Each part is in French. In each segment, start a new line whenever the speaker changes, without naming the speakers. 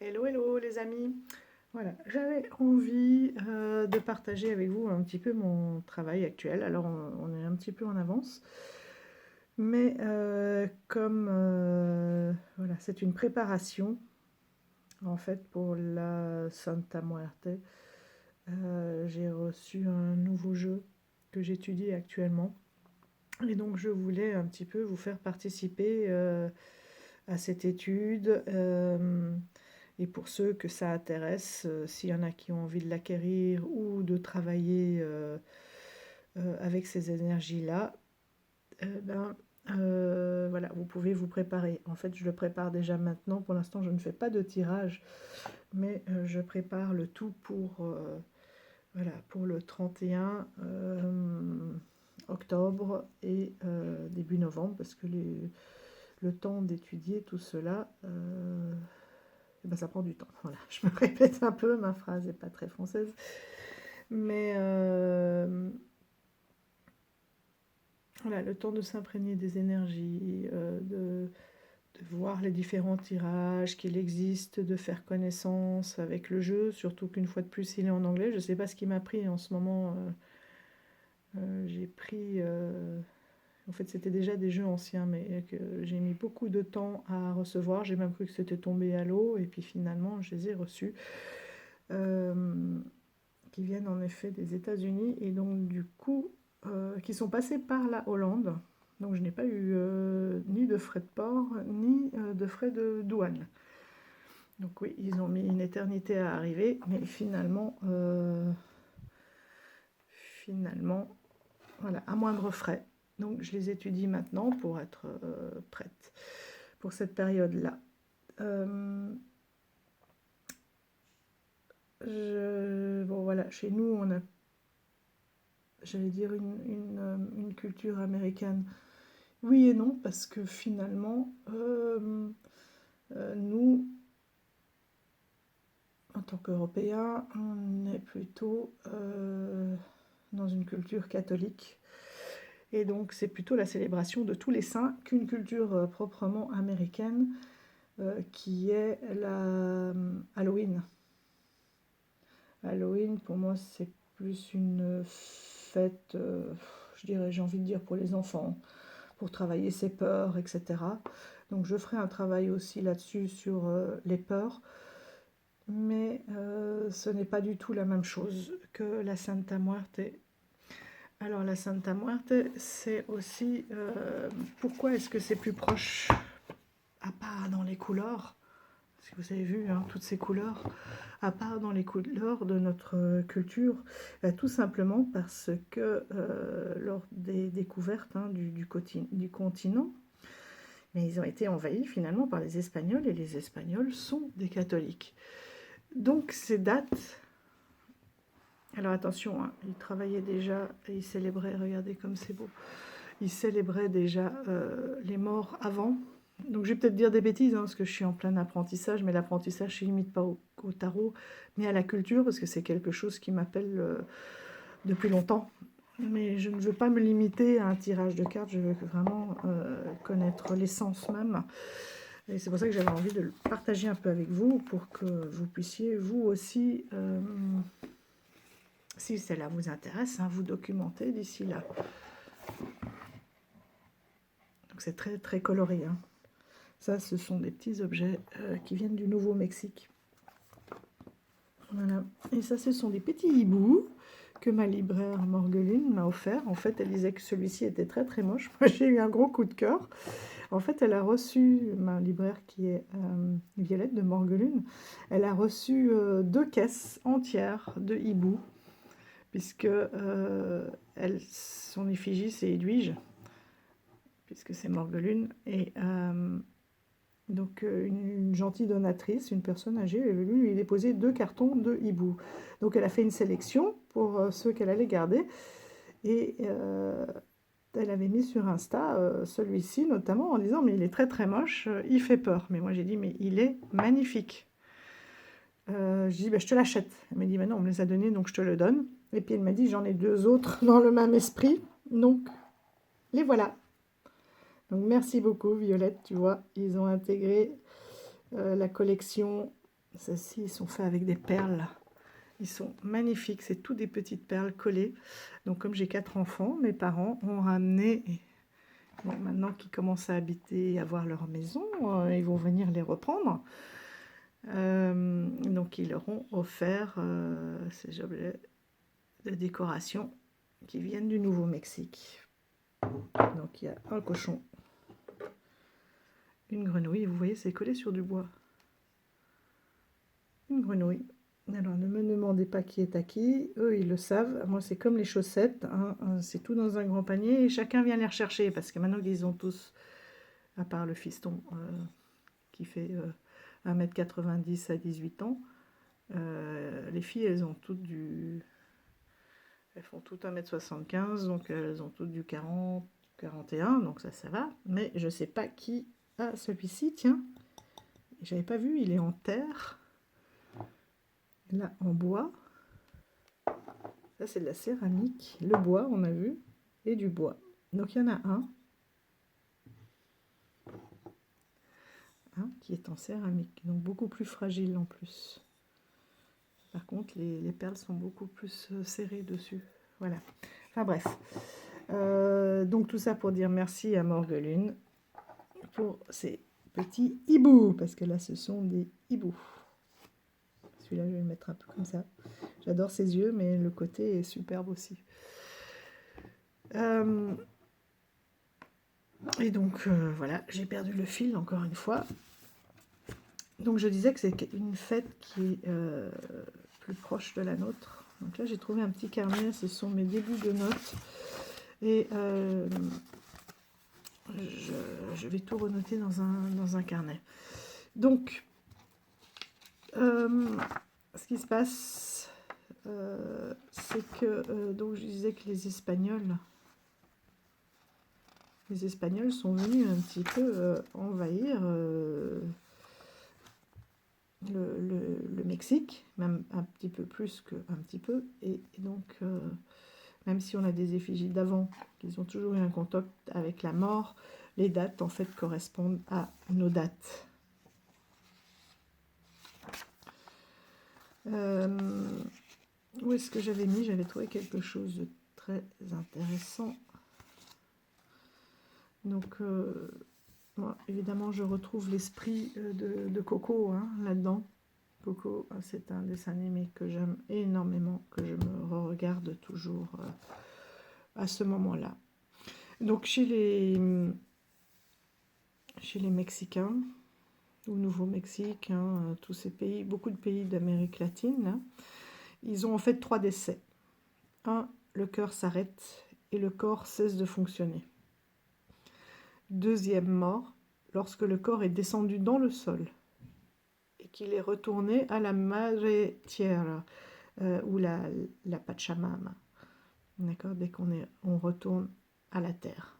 Hello, hello les amis. Voilà, j'avais envie de partager avec vous un petit peu mon travail actuel. Alors on est un petit peu en avance, mais comme voilà, c'est une préparation en fait pour la Santa Muerte. J'ai reçu un nouveau jeu que j'étudie actuellement, et donc je voulais un petit peu vous faire participer à cette étude. Et pour ceux que ça intéresse, s'il y en a qui ont envie de l'acquérir ou de travailler avec ces énergies-là, ben, voilà, vous pouvez vous préparer. En fait, je le prépare déjà maintenant. Pour l'instant, je ne fais pas de tirage, mais je prépare le tout pour, voilà, pour le 31 octobre et début novembre, parce que le temps d'étudier tout cela, eh ben, ça prend du temps. Voilà, je me répète un peu, ma phrase n'est pas très française. Mais voilà, le temps de s'imprégner des énergies, de voir les différents tirages qu'il existe, de faire connaissance avec le jeu, surtout qu'une fois de plus, il est en anglais. Je ne sais pas ce qui m'a pris en ce moment. J'ai pris... en fait, c'était déjà des jeux anciens, mais que j'ai mis beaucoup de temps à recevoir. J'ai même cru que c'était tombé à l'eau, et puis finalement, je les ai reçus. Qui viennent en effet des États-Unis, et donc du coup qui sont passés par la Hollande. Donc je n'ai pas eu ni de frais de port ni de frais de douane. Donc oui, ils ont mis une éternité à arriver, mais finalement, voilà, à moindre frais. Donc je les étudie maintenant pour être prête pour cette période-là. Bon voilà, chez nous on a, j'allais dire, une culture américaine. Oui et non, parce que finalement, nous, en tant qu'Européens, on est plutôt dans une culture catholique. Et donc, c'est plutôt la célébration de tous les saints qu'une culture proprement américaine, qui est la Halloween. Halloween, pour moi, c'est plus une fête, je dirais, j'ai envie de dire, pour les enfants, pour travailler ses peurs, etc. Donc je ferai un travail aussi là-dessus sur les peurs, mais ce n'est pas du tout la même chose que la Santa Muerte. Alors la Santa Muerte, c'est aussi... pourquoi est-ce que c'est plus proche, à part dans les couleurs, parce que vous avez vu, hein, toutes ces couleurs, à part dans les couleurs de notre culture, tout simplement parce que lors des découvertes, hein, du continent, mais ils ont été envahis finalement par les Espagnols, et les Espagnols sont des catholiques. Donc ces dates, alors attention, hein, ils travaillaient déjà, et ils célébraient, regardez comme c'est beau, ils célébraient déjà les morts avant. Donc je vais peut-être dire des bêtises, hein, parce que je suis en plein apprentissage, mais l'apprentissage ne limite pas au tarot, mais à la culture, parce que c'est quelque chose qui m'appelle depuis longtemps. Mais je ne veux pas me limiter à un tirage de cartes, je veux vraiment connaître l'essence même. Et c'est pour ça que j'avais envie de le partager un peu avec vous, pour que vous puissiez, vous aussi, si cela vous intéresse, hein, vous documenter d'ici là. Donc c'est très très coloré, hein. Ça, ce sont des petits objets qui viennent du Nouveau-Mexique. Voilà. Et ça, ce sont des petits hiboux que ma libraire Morgeline m'a offert. En fait, elle disait que celui-ci était très très moche. Moi, j'ai eu un gros coup de cœur. En fait, elle a reçu, ma libraire qui est Violette de Morgeline, elle a reçu 2 caisses entières de hiboux, puisque son effigie, c'est Edwige, puisque c'est Morgeline. Et donc une gentille donatrice, une personne âgée, elle est venue lui déposer 2 cartons de hibou. Donc elle a fait une sélection pour ceux qu'elle allait garder, et elle avait mis sur Insta celui-ci notamment, en disant mais il est très très moche, il fait peur. Mais moi j'ai dit mais il est magnifique. Je dis bah, je te l'achète. Elle m'a dit bah non, on me les a donnés donc je te le donne. Et puis elle m'a dit j'en ai 2 autres dans le même esprit, donc les voilà. Donc merci beaucoup Violette, tu vois, ils ont intégré la collection Celles-ci, ils sont faits avec des perles. Ils sont magnifiques, c'est tout des petites perles collées. Donc comme j'ai 4 enfants, mes parents ont ramené, bon, maintenant qu'ils commencent à habiter et avoir leur maison, ils vont venir les reprendre. Donc ils leur ont offert ces objets de décoration qui viennent du Nouveau-Mexique. Donc il y a un cochon, une grenouille, vous voyez c'est collé sur du bois. Une grenouille. Alors ne me demandez pas qui est à qui, eux ils le savent. Moi c'est comme les chaussettes, hein, c'est tout dans un grand panier et chacun vient les rechercher parce que maintenant ils ont tous, à part le fiston qui fait 1,90 m à 18 ans, les filles elles ont toutes elles font toutes 1,75 m, donc elles ont toutes du 40, 41, donc ça va. Mais je sais pas qui a celui-ci, tiens. J'avais pas vu, il est en terre. Là, en bois. Ça, c'est de la céramique. Le bois, on a vu. Et du bois. Donc, il y en a un. Qui est en céramique. Donc, beaucoup plus fragile en plus. Par contre, les perles sont beaucoup plus serrées dessus. Voilà. Enfin, bref. Donc, tout ça pour dire merci à Morgelune pour ces petits hiboux. Parce que là, ce sont des hiboux. Celui-là, je vais le mettre un peu comme ça. J'adore ses yeux, mais le côté est superbe aussi. Et donc, voilà, j'ai perdu le fil encore une fois. Donc, je disais que c'est une fête qui est plus proche de la nôtre. Donc là, j'ai trouvé un petit carnet, ce sont mes débuts de notes. Et je vais tout renoter dans un carnet. Donc, ce qui se passe, c'est que, donc je disais que les Espagnols sont venus un petit peu envahir le Mexique, même un petit peu plus qu'un petit peu. Et donc, même si on a des effigies d'avant, qu'ils ont toujours eu un contact avec la mort, les dates, en fait, correspondent à nos dates. Où est-ce que j'avais mis? J'avais trouvé quelque chose de très intéressant. Donc, moi, évidemment, je retrouve l'esprit de Coco là-dedans. Coco, c'est un dessin animé que j'aime énormément, que je me regarde toujours à ce moment-là. Donc, chez les Mexicains, ou Nouveau-Mexique, tous ces pays, beaucoup de pays d'Amérique latine, là, ils ont en fait 3 décès. 1, le cœur s'arrête et le corps cesse de fonctionner. 2e mort, lorsque le corps est descendu dans le sol et qu'il est retourné à la Madre Tierra, ou la Pachamama. D'accord, dès on retourne à la terre.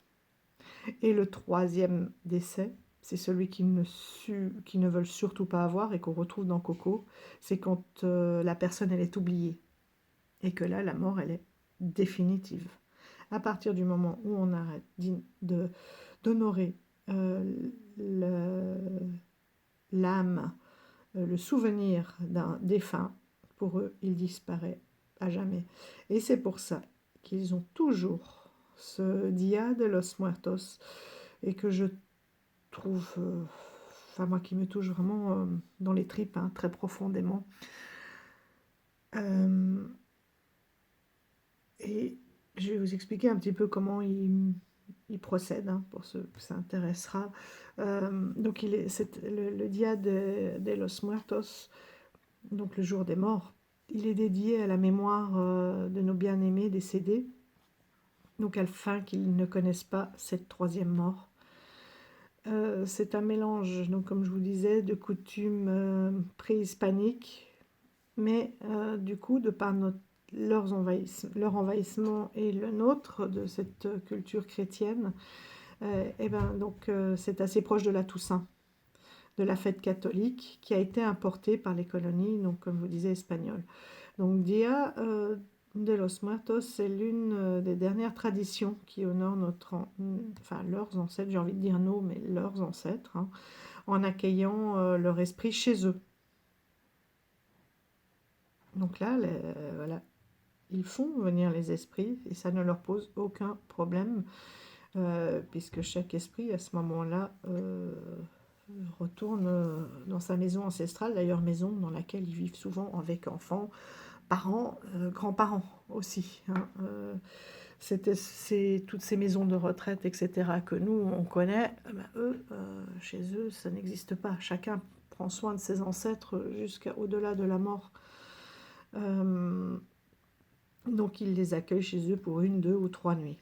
Et le 3e décès, c'est celui qu'ils ne veulent surtout pas avoir et qu'on retrouve dans Coco, c'est quand la personne elle est oubliée. Et que là, la mort, elle est définitive. À partir du moment où on arrête d'honorer l'âme, le souvenir d'un défunt, pour eux, il disparaît à jamais. Et c'est pour ça qu'ils ont toujours ce Dia de los Muertos, et que je trouve, enfin moi qui me touche vraiment dans les tripes, très profondément. Et je vais vous expliquer un petit peu comment il procède, pour ceux que ça intéressera. Donc c'est le Dia de los Muertos, donc le jour des morts. Il est dédié à la mémoire de nos bien-aimés décédés, donc afin qu'ils ne connaissent pas cette 3e mort. C'est un mélange, donc comme je vous disais, de coutumes préhispaniques, mais du coup, de par leur envahissement et le nôtre de cette culture chrétienne, c'est assez proche de la Toussaint, de la fête catholique qui a été importée par les colonies, donc comme je vous disais, espagnoles. Donc Dia de los Muertos, c'est l'une des dernières traditions qui honorent leurs ancêtres, j'ai envie de dire nos, mais leurs ancêtres, en accueillant leur esprit chez eux. Donc là, voilà, ils font venir les esprits et ça ne leur pose aucun problème, puisque chaque esprit, à ce moment-là, retourne dans sa maison ancestrale, d'ailleurs maison dans laquelle ils vivent souvent avec enfants, parents, grands-parents aussi, hein. C'est toutes ces maisons de retraite, etc., que nous, on connaît, eux, chez eux, ça n'existe pas. Chacun prend soin de ses ancêtres jusqu'au-delà de la mort. Donc, ils les accueillent chez eux pour 1, 2 ou 3 nuits.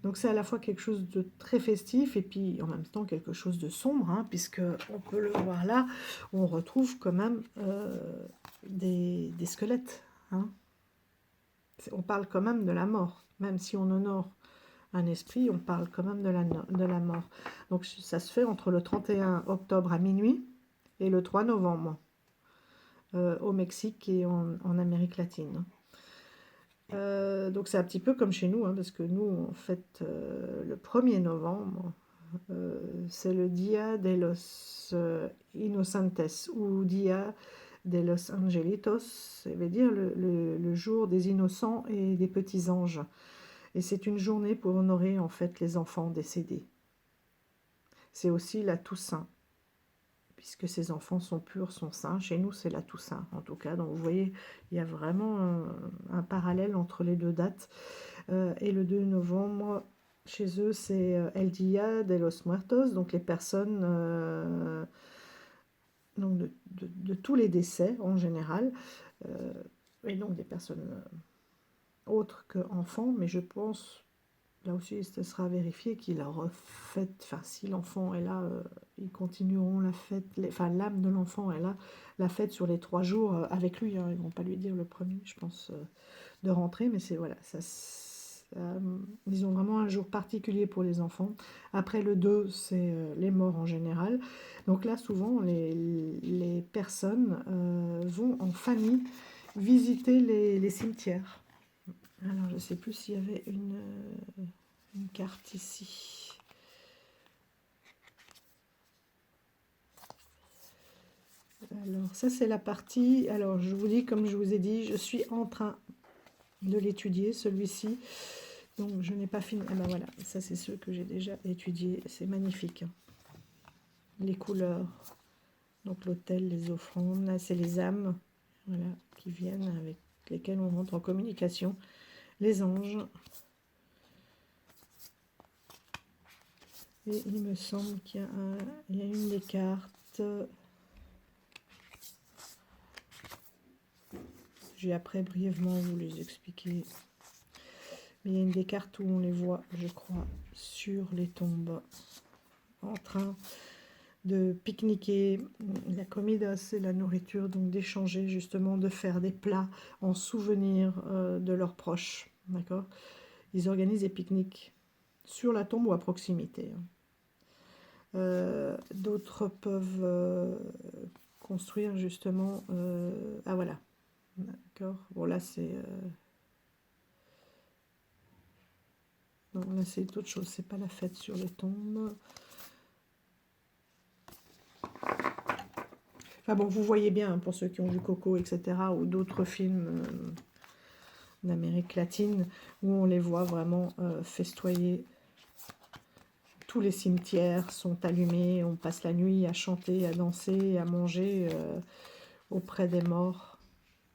Donc, c'est à la fois quelque chose de très festif et puis en même temps quelque chose de sombre, hein, puisque on peut le voir là, on retrouve quand même des squelettes, hein. On parle quand même de la mort, même si on honore un esprit, on parle quand même de la mort. Donc ça se fait entre le 31 octobre à minuit et le 3 novembre au Mexique et en Amérique latine. Donc c'est un petit peu comme chez nous, hein, parce que nous, en fait, le 1er novembre, c'est le Dia de los Inocentes ou Dia de los Angelitos, ça veut dire le jour des innocents et des petits anges. Et c'est une journée pour honorer en fait les enfants décédés. C'est aussi la Toussaint, puisque ces enfants sont purs, sont saints. Chez nous, c'est la Toussaint, en tout cas. Donc vous voyez, il y a vraiment un parallèle entre les deux dates. Et le 2 novembre, chez eux, c'est El Dia de los Muertos, donc les personnes donc de tous les décès en général, et donc des personnes autres qu'enfants, mais je pense, là aussi, ce sera vérifié qu'il a refait, enfin, si l'enfant est là, ils continueront la fête, enfin, l'âme de l'enfant est là, la fête sur les 3 jours avec lui, hein, ils vont pas lui dire le premier, je pense, de rentrer, mais c'est, voilà, ils ont vraiment un jour particulier pour les enfants. Après le 2, c'est les morts en général. Donc là, souvent, les personnes vont en famille visiter les cimetières. Alors, je ne sais plus s'il y avait une carte ici. Alors, ça, c'est la partie... Alors, je vous dis, comme je vous ai dit, je suis en train de l'étudier, celui-ci. Donc, je n'ai pas fini. Ah ben voilà, ça, c'est ceux que j'ai déjà étudiés. C'est magnifique, hein. Les couleurs. Donc, l'autel, les offrandes. Là, c'est les âmes, voilà, qui viennent, avec lesquelles on rentre en communication. Les anges. Et il me semble qu'il y a une des cartes. Je vais après brièvement vous les expliquer. Mais il y a une des cartes où on les voit, je crois, sur les tombes, en train de pique-niquer. La comida, c'est la nourriture, donc d'échanger justement, de faire des plats en souvenir de leurs proches. D'accord? Ils organisent des pique-niques sur la tombe ou à proximité. D'autres peuvent construire justement... ah voilà, d'accord. Bon là c'est... non, là c'est autre chose, c'est pas la fête sur les tombes. Enfin bon, vous voyez bien, hein, pour ceux qui ont vu Coco, etc., ou d'autres films d'Amérique latine, où on les voit vraiment festoyer. Tous les cimetières sont allumés, on passe la nuit à chanter, à danser, à manger auprès des morts.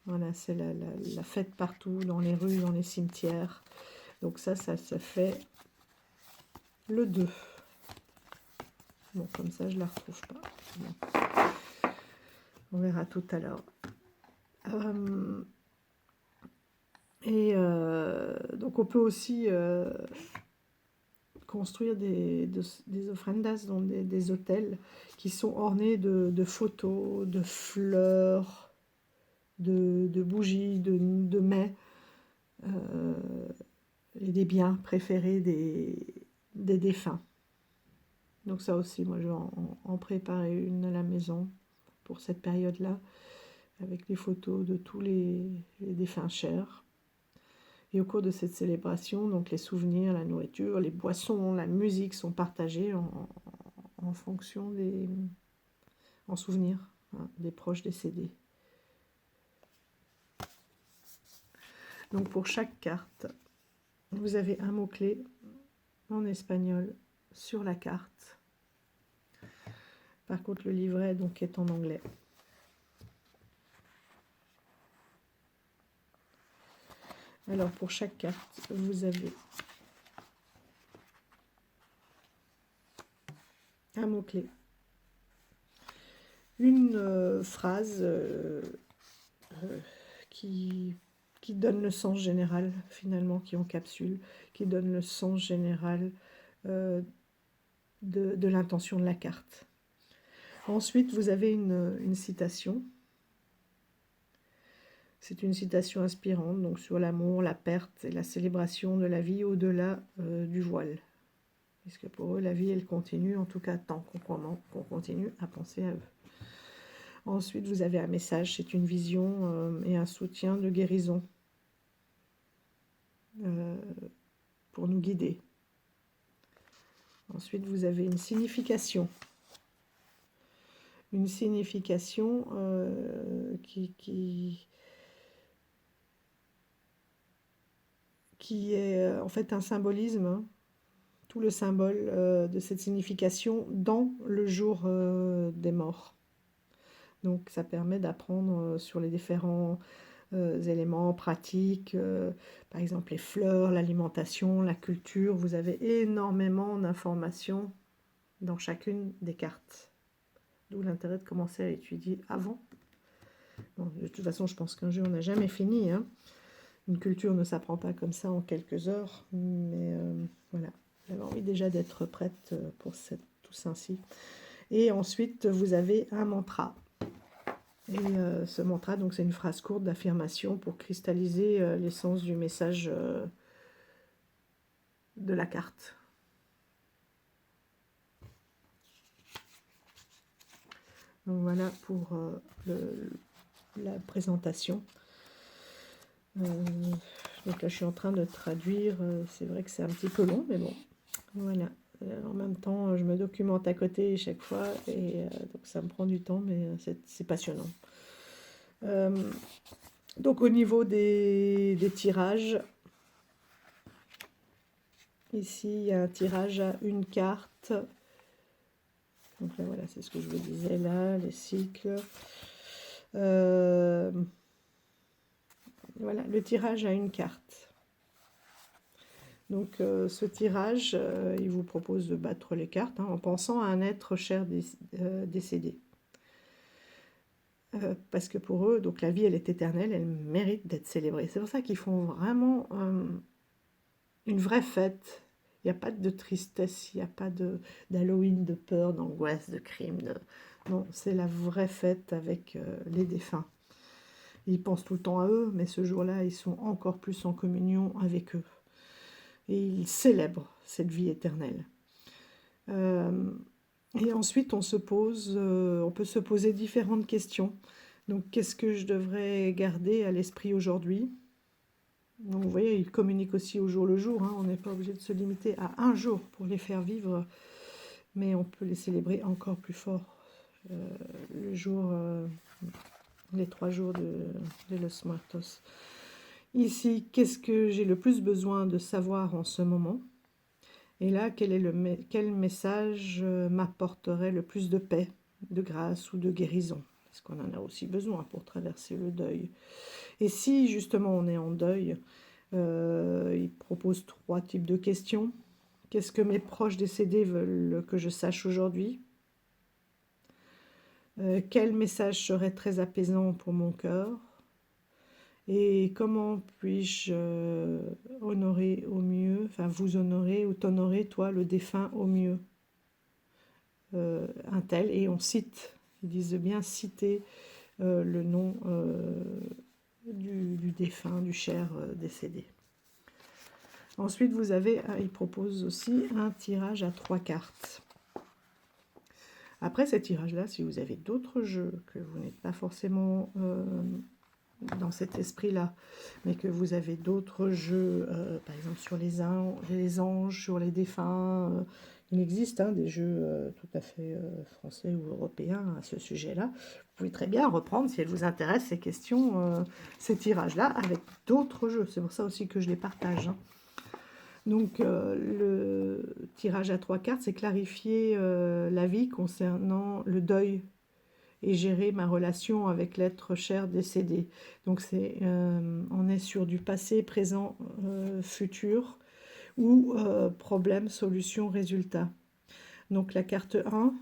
Voilà, c'est la fête partout, dans les rues, dans les cimetières. Donc ça se fait le 2. Bon, comme ça, je ne la retrouve pas. Bon. On verra tout à l'heure. Donc on peut aussi construire des ofrendas, donc des hôtels qui sont ornés de photos, de fleurs, de bougies, de mets, et des biens préférés des défunts. Donc ça aussi, moi je vais en préparer une à la maison pour cette période-là, avec les photos de tous les défunts chers. Et au cours de cette célébration, donc les souvenirs, la nourriture, les boissons, la musique sont partagés en fonction en souvenir, hein, des proches décédés. Donc pour chaque carte, vous avez un mot-clé en espagnol sur la carte. Par contre, le livret donc est en anglais. Alors pour chaque carte, vous avez un mot-clé, une phrase qui donne le sens général, finalement, qui encapsule, qui donne le sens général de l'intention de la carte. Ensuite, vous avez une citation. C'est une citation inspirante, donc sur l'amour, la perte et la célébration de la vie au-delà du voile. Parce que pour eux, la vie, elle continue, en tout cas tant qu'on continue à penser à eux. Ensuite, vous avez un message, c'est une vision et un soutien de guérison pour nous guider. Ensuite, vous avez une signification. Une signification qui est en fait un symbolisme, hein, tout le symbole de cette signification dans le jour des morts. Donc ça permet d'apprendre sur les différents éléments pratiques, par exemple les fleurs, l'alimentation, la culture. Vous avez énormément d'informations dans chacune des cartes. D'où l'intérêt de commencer à étudier avant. Bon, de toute façon, je pense qu'un jeu, on n'a jamais fini, hein. Une culture ne s'apprend pas comme ça en quelques heures, mais voilà. J'avais envie déjà d'être prête pour tout ça-ci. Et ensuite, vous avez un mantra. Et ce mantra, donc, c'est une phrase courte d'affirmation pour cristalliser l'essence du message de la carte. Donc voilà pour la présentation. Donc là, je suis en train de traduire. C'est vrai que c'est un petit peu long, mais bon, voilà. En même temps, je me documente à côté chaque fois, et donc ça me prend du temps, mais c'est passionnant. Donc au niveau des tirages, ici, il y a un tirage à une carte. Donc là, voilà, c'est ce que je vous disais là, les cycles. Voilà, le tirage à une carte. Donc ce tirage, il vous propose de battre les cartes, hein, en pensant à un être cher décédé. Parce que pour eux, donc la vie, elle est éternelle, elle mérite d'être célébrée. C'est pour ça qu'ils font vraiment une vraie fête. Il n'y a pas de tristesse, il n'y a pas d'Halloween, de peur, d'angoisse, de crime. Non, c'est la vraie fête avec les défunts. Ils pensent tout le temps à eux, mais ce jour-là, ils sont encore plus en communion avec eux. Et ils célèbrent cette vie éternelle. Et ensuite, on peut se poser différentes questions. Donc, qu'est-ce que je devrais garder à l'esprit aujourd'hui? Donc, vous voyez, ils communiquent aussi au jour le jour, hein. On n'est pas obligé de se limiter à un jour pour les faire vivre, mais on peut les célébrer encore plus fort. Le jour, les 3 jours de Los Muertos. Ici, qu'est-ce que j'ai le plus besoin de savoir en ce moment? Et là, quel message m'apporterait le plus de paix, de grâce ou de guérison? Parce qu'on en a aussi besoin pour traverser le deuil. Et si justement on est en deuil, il propose 3 types de questions. Qu'est-ce que mes proches décédés veulent que je sache aujourd'hui? Quel message serait très apaisant pour mon cœur? Et comment puis-je honorer au mieux, enfin vous honorer ou t'honorer, toi, le défunt, au mieux? Un tel, et on cite, ils disent bien citer le nom du défunt, du cher décédé. Ensuite, vous avez, il propose aussi un tirage à 3 cartes. Après ces tirages-là, si vous avez d'autres jeux, que vous n'êtes pas forcément dans cet esprit-là, mais que vous avez d'autres jeux, par exemple sur les anges, sur les défunts, Il existe des jeux tout à fait français ou européens à ce sujet-là. Vous pouvez très bien reprendre, si elles vous intéressent, ces questions, ces tirages-là, avec d'autres jeux. C'est pour ça aussi que je les partage. Donc, le tirage à 3 cartes, c'est clarifier la vie concernant le deuil et gérer ma relation avec l'être cher décédé. Donc, on est sur du passé, présent, futur, ou problème, solution, résultat. Donc, la carte 1,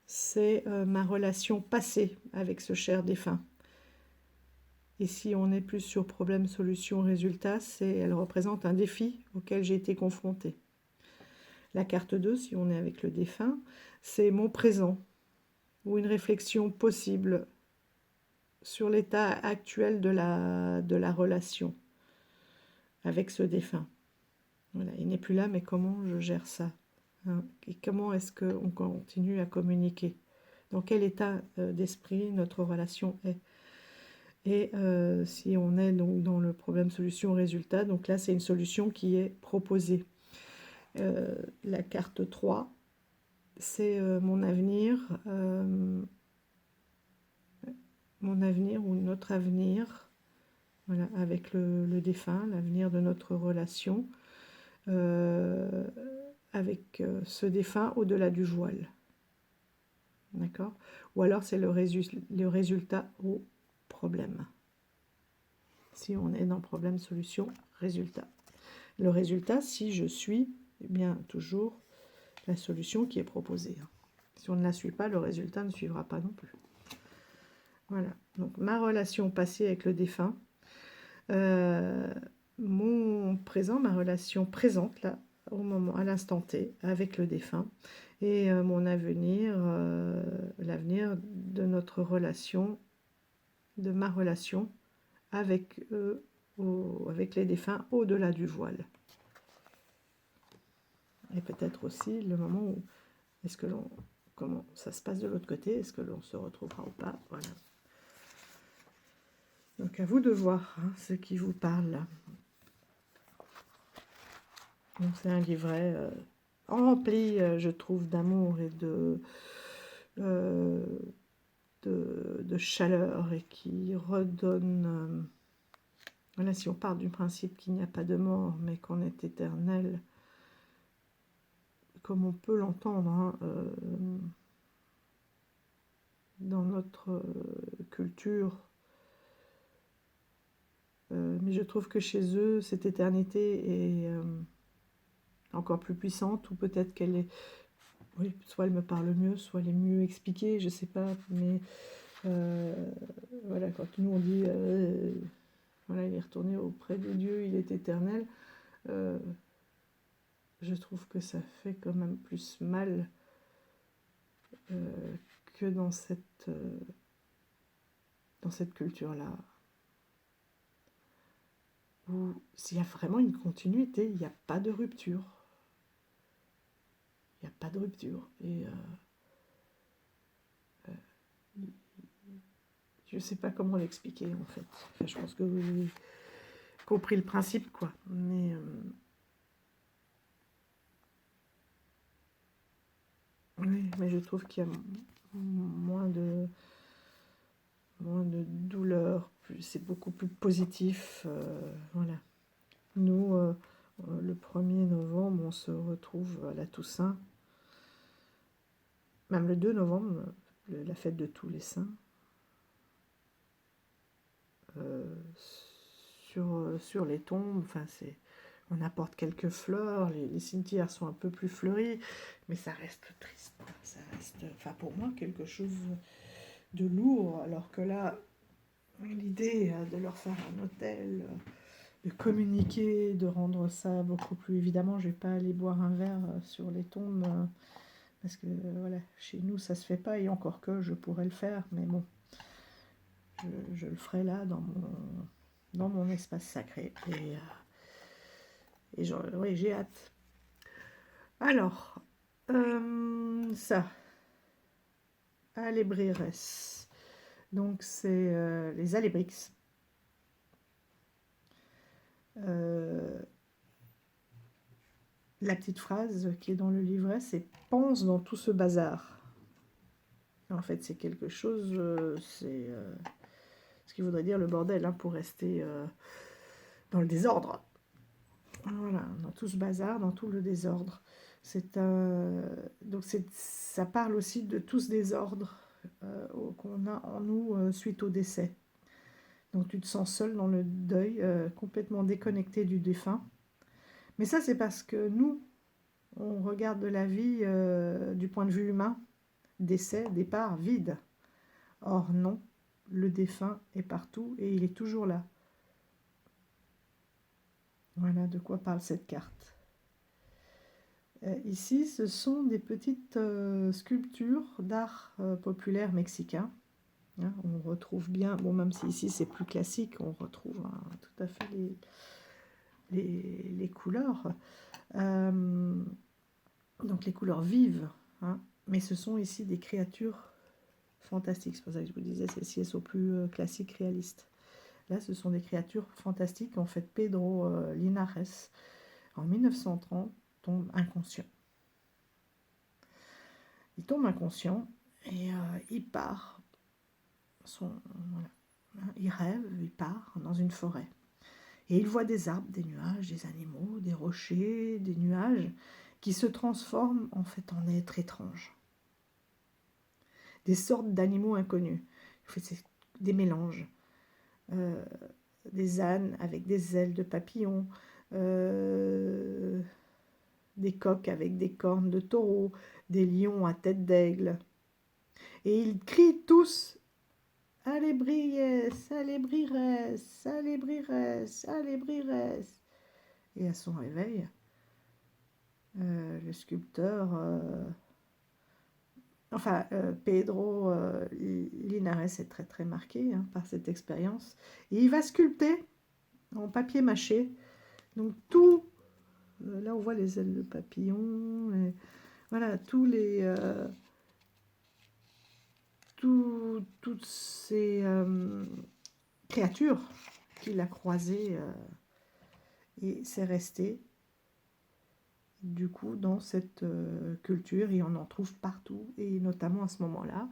c'est ma relation passée avec ce cher défunt. Et si on est plus sur problème, solution, résultat, elle représente un défi auquel j'ai été confrontée. La carte 2, si on est avec le défunt, c'est mon présent ou une réflexion possible sur l'état actuel de la relation avec ce défunt. Voilà, il n'est plus là, mais comment je gère ça, et comment est-ce qu'on continue à communiquer? Dans quel état d'esprit notre relation est? Et si on est donc dans le problème solution-résultat, donc là c'est une solution qui est proposée. La carte 3, c'est mon avenir ou notre avenir, voilà, avec le défunt, l'avenir de notre relation, avec ce défunt au-delà du voile. D'accord? Ou alors c'est le résultat au problème. Si on est dans problème, solution, résultat. Le résultat, si je suis, eh bien, toujours la solution qui est proposée. Si on ne la suit pas, le résultat ne suivra pas non plus. Voilà. Donc, ma relation passée avec le défunt, mon présent, ma relation présente, là, au moment, à l'instant T, avec le défunt, et mon avenir, l'avenir de notre relation, de ma relation avec les défunts au-delà du voile. Et peut-être aussi le moment où comment ça se passe de l'autre côté, est-ce que l'on se retrouvera ou pas, voilà. Donc à vous de voir ce qui vous parle. Donc c'est un livret rempli, je trouve, d'amour et de chaleur, et qui redonne... voilà, si on part du principe qu'il n'y a pas de mort, mais qu'on est éternel, comme on peut l'entendre dans notre culture, mais je trouve que chez eux, cette éternité est encore plus puissante, ou peut-être qu'elle est... Oui, soit elle me parle mieux, soit elle est mieux expliquée, je sais pas, mais voilà, quand nous on dit voilà, il est retourné auprès de Dieu, il est éternel, je trouve que ça fait quand même plus mal que dans cette culture-là, où s'il y a vraiment une continuité, il n'y a pas de rupture. Il n'y a pas de rupture. Et je ne sais pas comment l'expliquer, en fait. Enfin, je pense que vous avez compris le principe, quoi. Mais oui, mais je trouve qu'il y a moins de douleur, c'est beaucoup plus positif, voilà. Nous, le 1er novembre, on se retrouve à la Toussaint, même le 2 novembre, la fête de tous les saints, sur les tombes, enfin on apporte quelques fleurs, les cimetières sont un peu plus fleuris, mais ça reste triste, ça reste, enfin pour moi, quelque chose de lourd, alors que là, l'idée de leur faire un hôtel, de communiquer, de rendre ça beaucoup plus... Évidemment, je vais pas aller boire un verre sur les tombes, parce que voilà, chez nous ça se fait pas, et encore que je pourrais le faire, mais bon, je le ferai là dans mon espace sacré, et oui, j'ai hâte. Alors, ça, Alebrires, donc c'est les Alébrix. la petite phrase qui est dans le livret, c'est « pense dans tout ce bazar ». En fait, c'est quelque chose, c'est ce qui voudrait dire le bordel, hein, pour rester dans le désordre. Voilà, dans tout ce bazar, dans tout le désordre. Donc ça parle aussi de tout ce désordre qu'on a en nous suite au décès. Donc tu te sens seul dans le deuil, complètement déconnecté du défunt. Mais ça, c'est parce que nous, on regarde la vie du point de vue humain, décès, départ, vide. Or non, le défunt est partout et il est toujours là. Voilà de quoi parle cette carte. Ici, ce sont des petites sculptures d'art populaire mexicain. Hein, on retrouve bien, bon, même si ici c'est plus classique, on retrouve tout à fait les couleurs. Donc les couleurs vives, hein, mais ce sont ici des créatures fantastiques. C'est pour ça que je vous disais, celles-ci elles sont plus classiques, réalistes. Là, ce sont des créatures fantastiques. En fait, Pedro Linares, en 1930, tombe inconscient. Il tombe inconscient et il part. Voilà. Il rêve, il part dans une forêt. Et il voit des arbres, des nuages, des animaux, des rochers, des nuages qui se transforment en fait en êtres étranges. Des sortes d'animaux inconnus. En fait, c'est des mélanges. Des ânes avec des ailes de papillon, des coqs avec des cornes de taureau, des lions à tête d'aigle. Et ils crient tous « Allez, Allez, Allez. » Et à son réveil, le sculpteur, Pedro Linares est très très marqué par cette expérience. Et il va sculpter en papier mâché. Donc tout, là on voit les ailes de papillon, et voilà, toutes ces créatures qu'il a croisées, et c'est resté du coup dans cette culture, et on en trouve partout, et notamment à ce moment-là,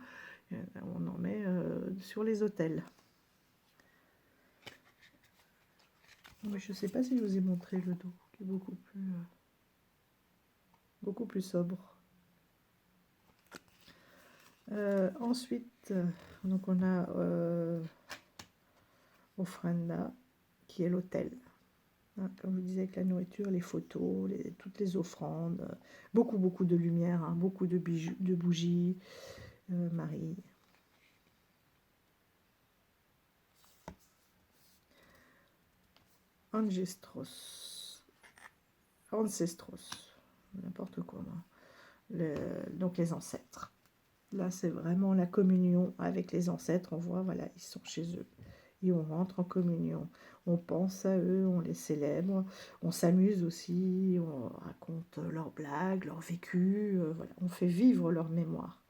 on en met sur les autels. Mais je ne sais pas si je vous ai montré le dos, qui est beaucoup plus sobre. Ensuite, donc on a Ofrenda, qui est l'autel. Hein, comme je vous disais, avec la nourriture, les photos, toutes les offrandes, beaucoup de lumière, hein, beaucoup de bougies, Marie. Ancestros, n'importe quoi, donc les ancêtres. Là, c'est vraiment la communion avec les ancêtres. On voit, voilà, ils sont chez eux. Et on rentre en communion. On pense à eux, on les célèbre. On s'amuse aussi, on raconte leurs blagues, leur vécu. Voilà, on fait vivre leur mémoire.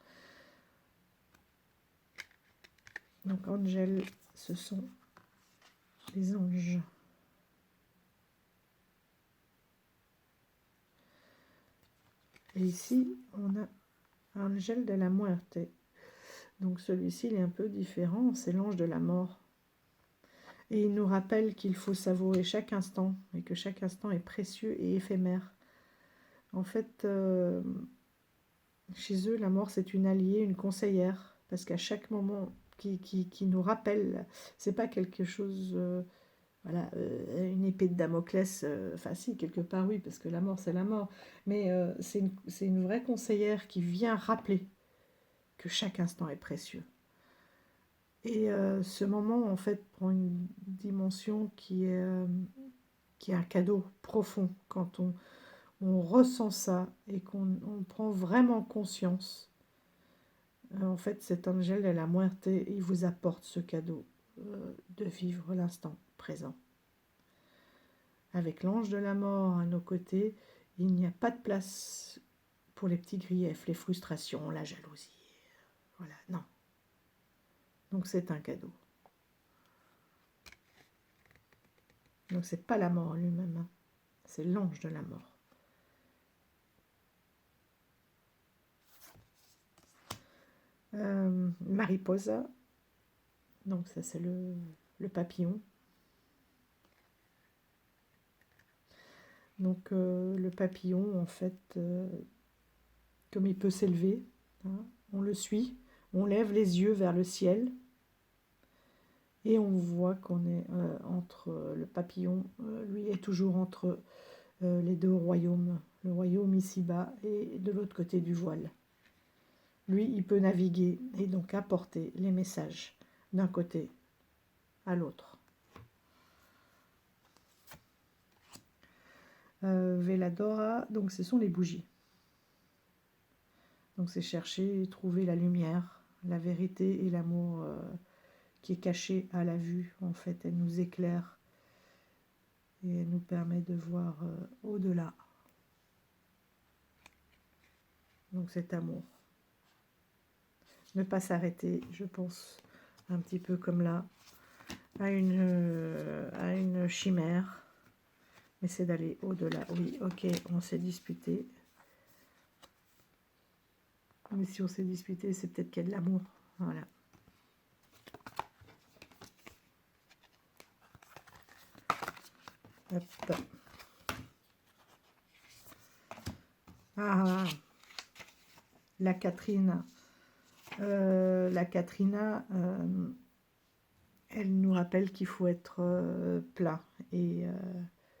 Donc, Angel, ce sont les anges. Et ici, on a Angel de la Muerte. Donc celui-ci, il est un peu différent, c'est l'ange de la mort. Et il nous rappelle qu'il faut savourer chaque instant, et que chaque instant est précieux et éphémère. En fait, chez eux, la mort, c'est une alliée, une conseillère, parce qu'à chaque moment qui nous rappelle, c'est pas quelque chose... voilà, une épée de Damoclès, enfin si, quelque part oui, parce que la mort c'est la mort, mais c'est une vraie conseillère qui vient rappeler que chaque instant est précieux. Et ce moment, en fait, prend une dimension qui est un cadeau profond quand on ressent ça et qu'on prend vraiment conscience. En fait, cet Angel de la Muerte, il vous apporte ce cadeau de vivre l'instant présent. Avec l'ange de la mort à nos côtés, il n'y a pas de place pour les petits griefs, les frustrations, la jalousie. Voilà, non. Donc c'est un cadeau. Donc c'est pas la mort lui-même, hein. C'est l'ange de la mort. Mariposa, donc ça c'est le papillon. Donc le papillon, en fait, comme il peut s'élever, hein, on le suit, on lève les yeux vers le ciel et on voit qu'on est entre le papillon, lui est toujours entre les deux royaumes, le royaume ici-bas et de l'autre côté du voile. Lui, il peut naviguer et donc apporter les messages d'un côté à l'autre. Veladora, donc ce sont les bougies. Donc c'est chercher et trouver la lumière, la vérité et l'amour qui est caché à la vue. En fait, elle nous éclaire et elle nous permet de voir au-delà. Donc cet amour. Ne pas s'arrêter, je pense, un petit peu comme là, à une chimère. Mais c'est d'aller au-delà. Oui, ok, on s'est disputé. Mais si on s'est disputé, c'est peut-être qu'il y a de l'amour. Voilà. Hop. Ah, la Catherine. La Katrina, elle nous rappelle qu'il faut être plat et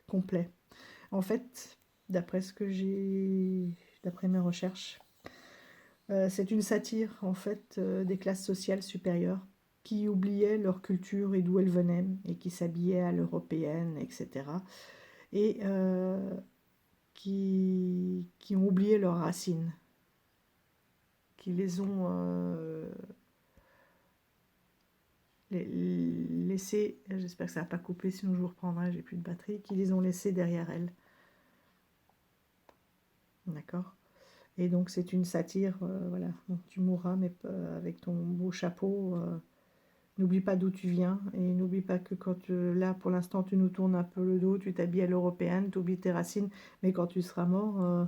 complet. En fait, d'après mes recherches, c'est une satire en fait des classes sociales supérieures qui oubliaient leur culture et d'où elles venaient et qui s'habillaient à l'européenne, etc. Et qui ont oublié leurs racines, qui les ont laissés, j'espère que ça n'a pas coupé, sinon je vous reprendrai, j'ai plus de batterie, qui les ont laissés derrière elles. D'accord. Et donc c'est une satire, voilà, donc tu mourras, mais avec ton beau chapeau. N'oublie pas d'où tu viens et n'oublie pas que quand là, pour l'instant, tu nous tournes un peu le dos, tu t'habilles à l'européenne, tu oublies tes racines, mais quand tu seras mort,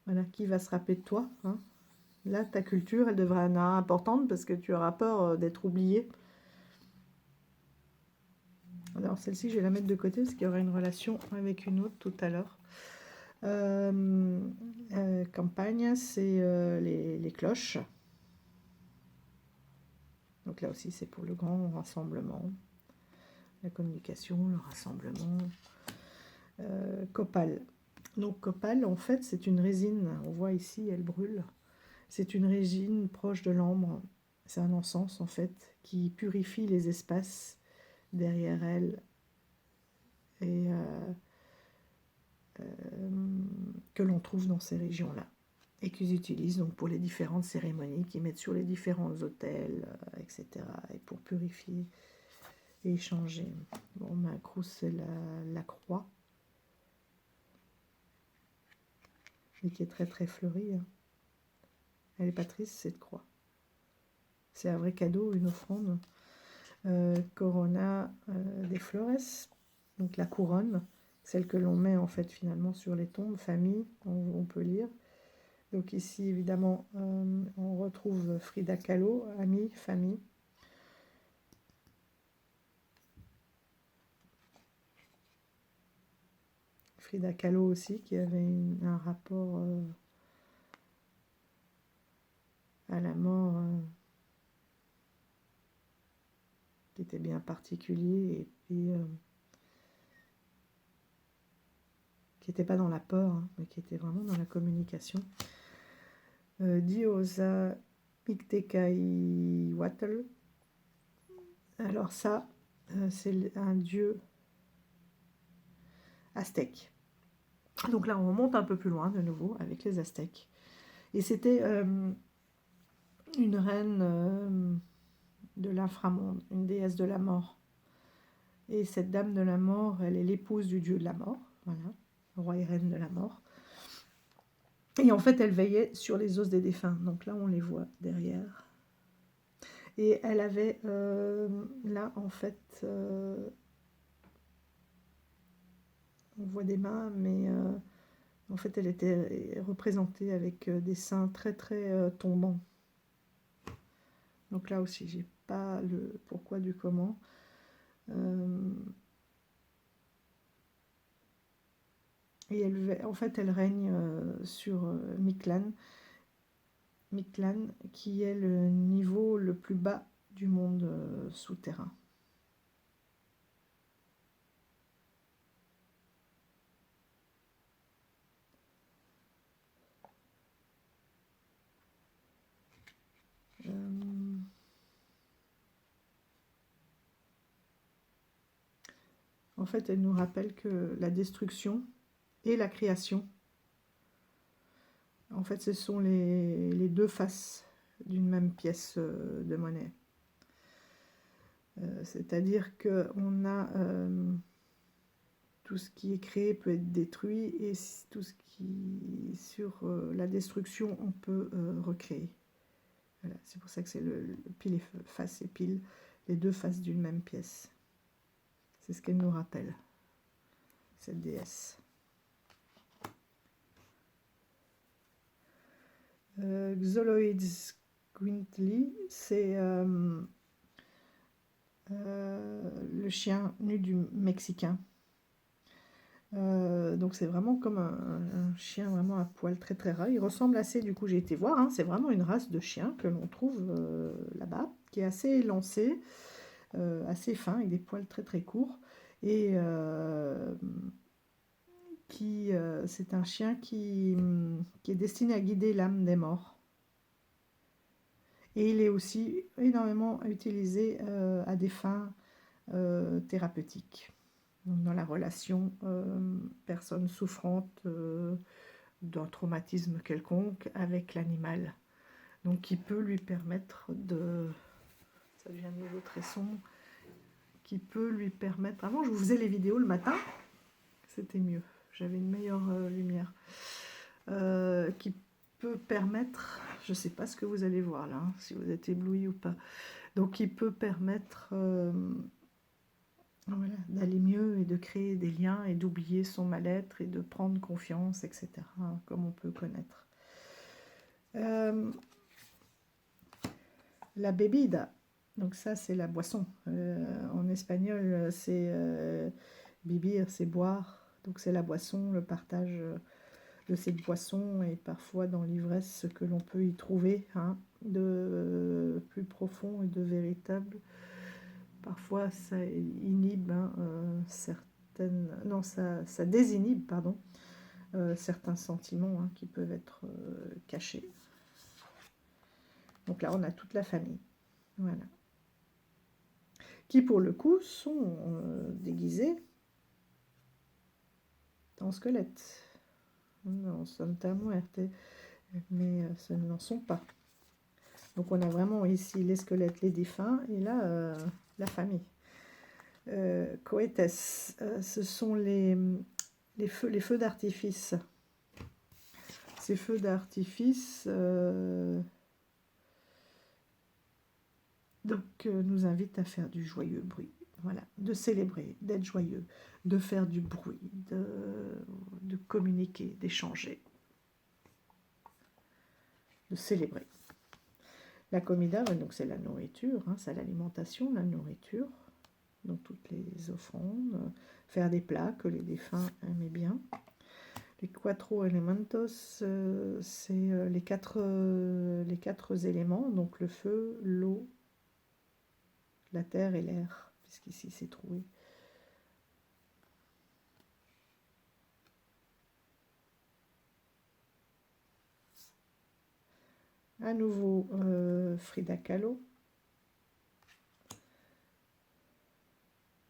voilà, qui va se rappeler de toi, hein? Là, ta culture, elle devrait être importante parce que tu auras peur d'être oublié. Alors celle-ci, je vais la mettre de côté parce qu'il y aura une relation avec une autre tout à l'heure. Campagne, c'est les cloches. Donc là aussi, c'est pour le grand rassemblement, la communication, le rassemblement. Copal. Donc copal, en fait, c'est une résine. On voit ici, elle brûle. C'est une résine proche de l'ambre. C'est un encens, en fait, qui purifie les espaces derrière elle et que l'on trouve dans ces régions-là et qu'ils utilisent donc pour les différentes cérémonies qu'ils mettent sur les différents autels, etc. et pour purifier et échanger. Bon, ma crous, c'est la croix, et qui est très très fleurie. Hein. Elle n'est pas triste, cette croix. C'est un vrai cadeau, une offrande. Corona des Flores, donc la couronne, celle que l'on met en fait finalement sur les tombes, famille, on peut lire. Donc ici évidemment on retrouve Frida Kahlo, amie, famille. Frida Kahlo aussi qui avait un rapport à la mort qui était bien particulier et puis qui n'était pas dans la peur, hein, mais qui était vraiment dans la communication. Diosa Iktekaihuatl. Alors ça, c'est un dieu aztèque. Donc là, on remonte un peu plus loin de nouveau avec les Aztèques. Et c'était une reine de l'inframonde, une déesse de la mort. Et cette dame de la mort, elle est l'épouse du dieu de la mort, voilà, roi et reine de la mort. Et en fait, elle veillait sur les os des défunts. Donc là, on les voit derrière. Et elle avait là, en fait, on voit des mains, mais en fait, elle était représentée avec des seins très très tombants. Donc là aussi, j'ai pas le pourquoi du comment. Et en fait, elle règne sur Mictlan, qui est le niveau le plus bas du monde souterrain. En fait, elle nous rappelle que la destruction et la création, en fait, ce sont les deux faces d'une même pièce de monnaie. C'est-à-dire qu'on a tout ce qui est créé peut être détruit et tout ce qui sur la destruction on peut recréer. Voilà, c'est pour ça que c'est le pile et face et pile, les deux faces d'une même pièce. C'est ce qu'elle nous rappelle, cette déesse. Xoloids Gwynthly, c'est le chien nu du Mexicain. Donc c'est vraiment comme un chien vraiment à poil très très ras. Il ressemble assez, du coup j'ai été voir, hein, c'est vraiment une race de chien que l'on trouve là-bas, qui est assez élancé, assez fin, avec des poils très très courts. Et c'est un chien qui est destiné à guider l'âme des morts. Et il est aussi énormément utilisé à des fins thérapeutiques. Donc, dans la relation personne souffrante d'un traumatisme quelconque avec l'animal. Donc qui peut lui permettre de... Ça devient de nouveau très sombre. Qui peut lui permettre... Avant, je vous faisais les vidéos le matin. C'était mieux. J'avais une meilleure lumière. Qui peut permettre... Je ne sais pas ce que vous allez voir là, hein, si vous êtes ébloui ou pas. Donc qui peut permettre... voilà, d'aller mieux et de créer des liens et d'oublier son mal-être et de prendre confiance, etc., comme on peut connaître. La bebida, donc ça c'est la boisson. En espagnol c'est bibir, c'est boire, donc c'est la boisson, le partage de cette boisson et parfois dans l'ivresse ce que l'on peut y trouver hein, de plus profond et de véritable. Parfois ça inhibe hein, certaines... Non, ça désinhibe, pardon, certains sentiments hein, qui peuvent être cachés. Donc là, on a toute la famille. Voilà. Qui, pour le coup, sont déguisés en squelette. Non, Santa Muerte. Mais ce n'en sont pas. Donc on a vraiment ici les squelettes, les défunts, et là, la famille. Coetes, ce sont les feux d'artifice. Ces feux d'artifice nous invitent à faire du joyeux bruit. Voilà, de célébrer, d'être joyeux, de faire du bruit, de communiquer, d'échanger, de célébrer. La comida, donc c'est la nourriture, hein, c'est l'alimentation, la nourriture, donc toutes les offrandes, faire des plats que les défunts aimaient bien. Les quattro elementos, c'est les quatre éléments, donc le feu, l'eau, la terre et l'air, puisqu'ici c'est troué. À nouveau, Frida Kahlo.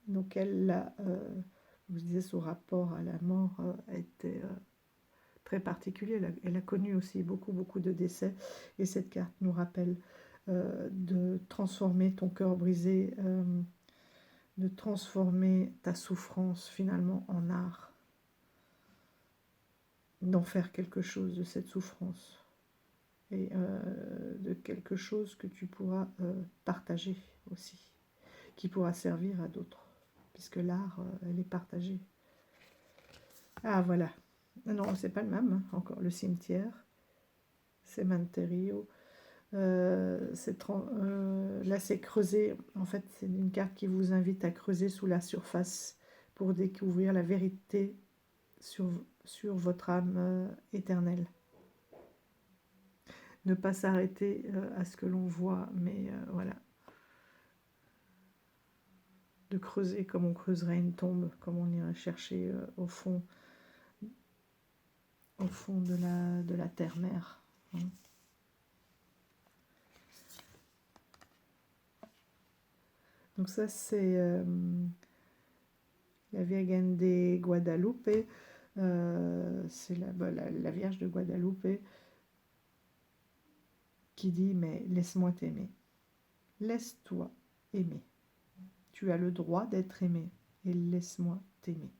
Donc elle, je vous disais, son rapport à la mort a été très particulier. Elle a connu aussi beaucoup de décès. Et cette carte nous rappelle de transformer ton cœur brisé, de transformer ta souffrance finalement en art, d'en faire quelque chose de cette souffrance et de quelque chose que tu pourras partager aussi, qui pourra servir à d'autres, puisque l'art, elle est partagée. Ah voilà, non, c'est pas le même, hein. Encore le cimetière, cementerio, Là, c'est creuser. En fait, c'est une carte qui vous invite à creuser sous la surface pour découvrir la vérité sur votre âme éternelle. Ne pas s'arrêter à ce que l'on voit, mais voilà. De creuser comme on creuserait une tombe, comme on irait chercher au fond de la terre-mère. Hein. Donc ça, c'est la Virgen de Guadalupe. C'est la Vierge de Guadalupe qui dit, mais laisse-moi t'aimer. Laisse-toi aimer. Tu as le droit d'être aimé et laisse-moi t'aimer.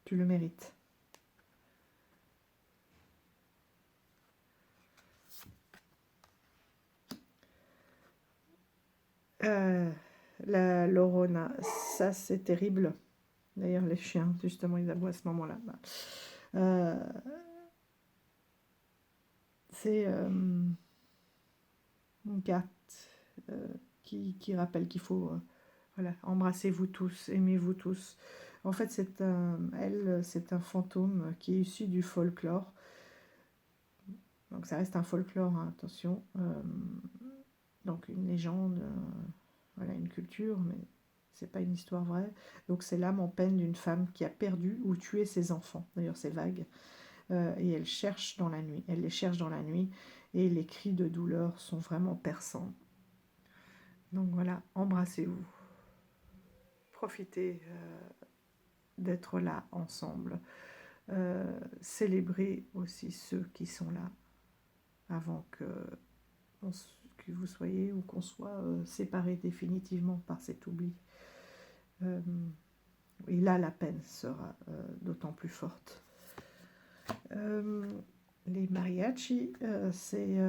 Tu le mérites. La Lorona, ça c'est terrible. D'ailleurs, les chiens, justement, ils aboient à ce moment-là. C'est une carte qui rappelle qu'il faut voilà, embrassez-vous tous, aimez-vous tous. En fait, c'est un fantôme qui est issu du folklore. Donc ça reste un folklore, hein, attention. Donc une légende, voilà, une culture, mais c'est pas une histoire vraie. Donc c'est l'âme en peine d'une femme qui a perdu ou tué ses enfants. D'ailleurs, c'est vague. Et elle cherche dans la nuit. Elle les cherche dans la nuit et les cris de douleur sont vraiment perçants. Donc voilà, embrassez-vous. Profitez d'être là ensemble. Célébrez aussi ceux qui sont là avant que vous soyez ou qu'on soit séparés définitivement par cet oubli. Et là, la peine sera d'autant plus forte. Les mariachis, c'est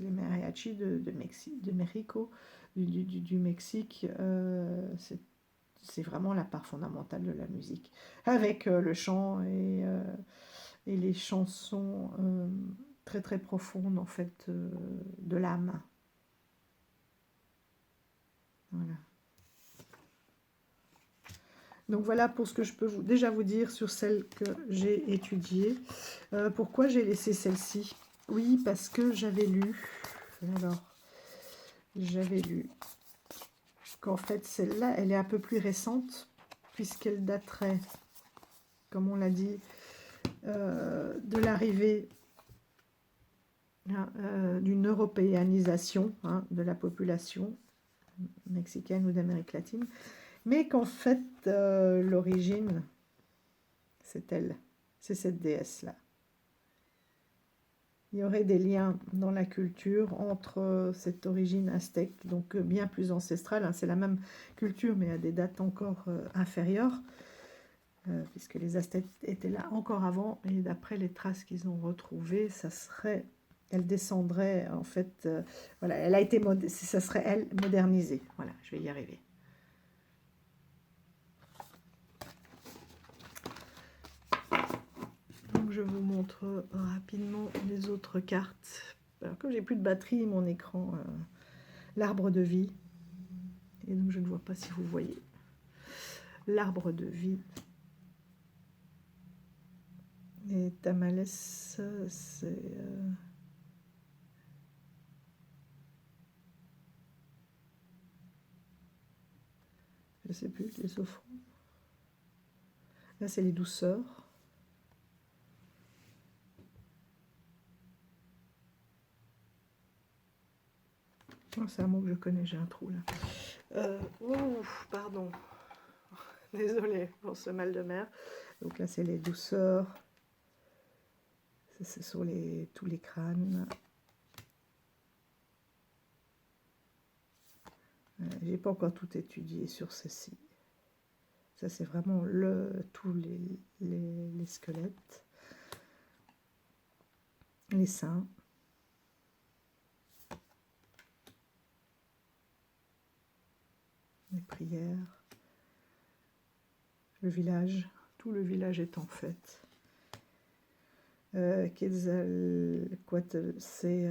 les mariachis de Mexico, du Mexique. C'est vraiment la part fondamentale de la musique, avec le chant et les chansons très très profondes en fait de l'âme. Voilà. Donc voilà pour ce que je peux déjà vous dire sur celle que j'ai étudiée. Pourquoi j'ai laissé celle-ci? Oui, parce que j'avais lu. Alors, j'avais lu qu'en fait celle-là, elle est un peu plus récente puisqu'elle daterait, comme on l'a dit, de l'arrivée d'une européanisation de la population mexicaine ou d'Amérique latine, mais qu'en fait l'origine c'est elle, c'est cette déesse-là. Il y aurait des liens dans la culture entre cette origine aztèque, donc bien plus ancestrale, hein, c'est la même culture mais à des dates encore inférieures, puisque les Aztèques étaient là encore avant, et d'après les traces qu'ils ont retrouvées, ça serait, elle descendrait en fait, voilà, elle a été, ça serait elle modernisée, voilà, je vais y arriver. Donc je vous montre rapidement les autres cartes. Alors comme j'ai plus de batterie, mon écran, l'arbre de vie, et donc je ne vois pas si vous voyez l'arbre de vie. Et Tamales, c'est je sais plus, les offrandes. Là, c'est les douceurs. Oh, c'est un mot que je connais, j'ai un trou là. Pardon. Désolée pour ce mal de mer. Donc là, c'est les douceurs. C'est sur tous les crânes. J'ai pas encore tout étudié sur ceci. Ça, c'est vraiment tous les squelettes. Les seins. Les prières. Le village. Tout le village est en fête. Quetzalcoatl, c'est,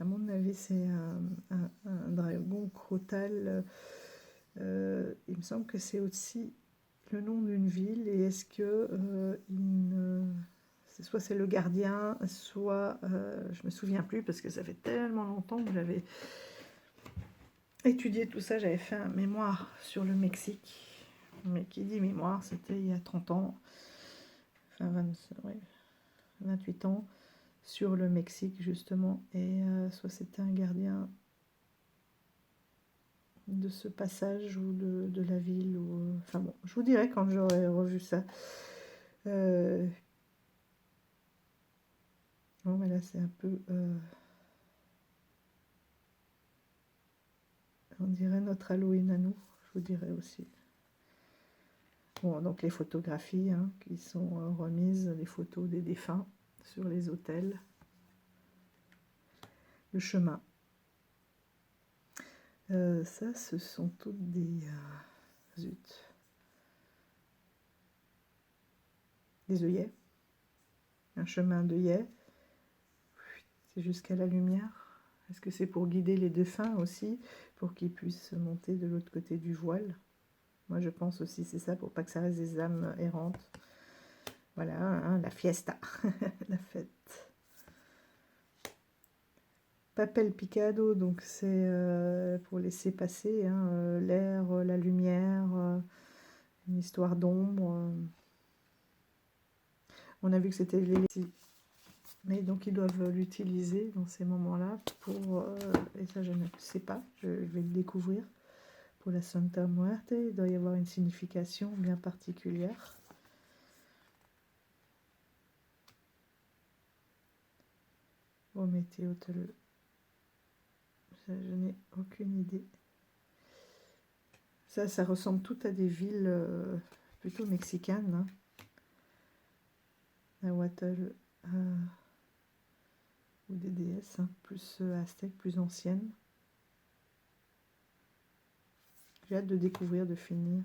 à mon avis, c'est un dragon crotal. Il me semble que c'est aussi le nom d'une ville. Et est-ce que soit c'est le gardien, soit je me souviens plus parce que ça fait tellement longtemps que j'avais étudié tout ça. J'avais fait un mémoire sur le Mexique, mais qui dit mémoire, c'était il y a 30 ans, enfin 28 ans, sur le Mexique justement. Et soit c'était un gardien de ce passage ou de la ville, ou enfin bon, je vous dirai quand j'aurai revu ça. Bon, mais là c'est un peu, on dirait notre Halloween à nous, je vous dirai aussi. Bon, donc les photographies hein, qui sont remises, les photos des défunts sur les autels, le chemin. Ça, ce sont toutes des zut, des œillets, un chemin d'œillets, c'est jusqu'à la lumière. Est-ce que c'est pour guider les défunts aussi, pour qu'ils puissent monter de l'autre côté du voile? Moi, je pense aussi c'est ça, pour pas que ça reste des âmes errantes. Voilà, hein, la fiesta, la fête. Papel picado, donc c'est pour laisser passer hein, l'air, la lumière, une histoire d'ombre. On a vu que c'était l'électricité, mais donc ils doivent l'utiliser dans ces moments-là pour, et ça je ne sais pas, je vais le découvrir. Pour la Santa Muerte, il doit y avoir une signification bien particulière. Au météo, je n'ai aucune idée. Ça ressemble tout à des villes plutôt mexicaines. Hein. Nahuatl ou des déesses, hein, plus aztèques, plus anciennes. J'ai hâte de découvrir, de finir.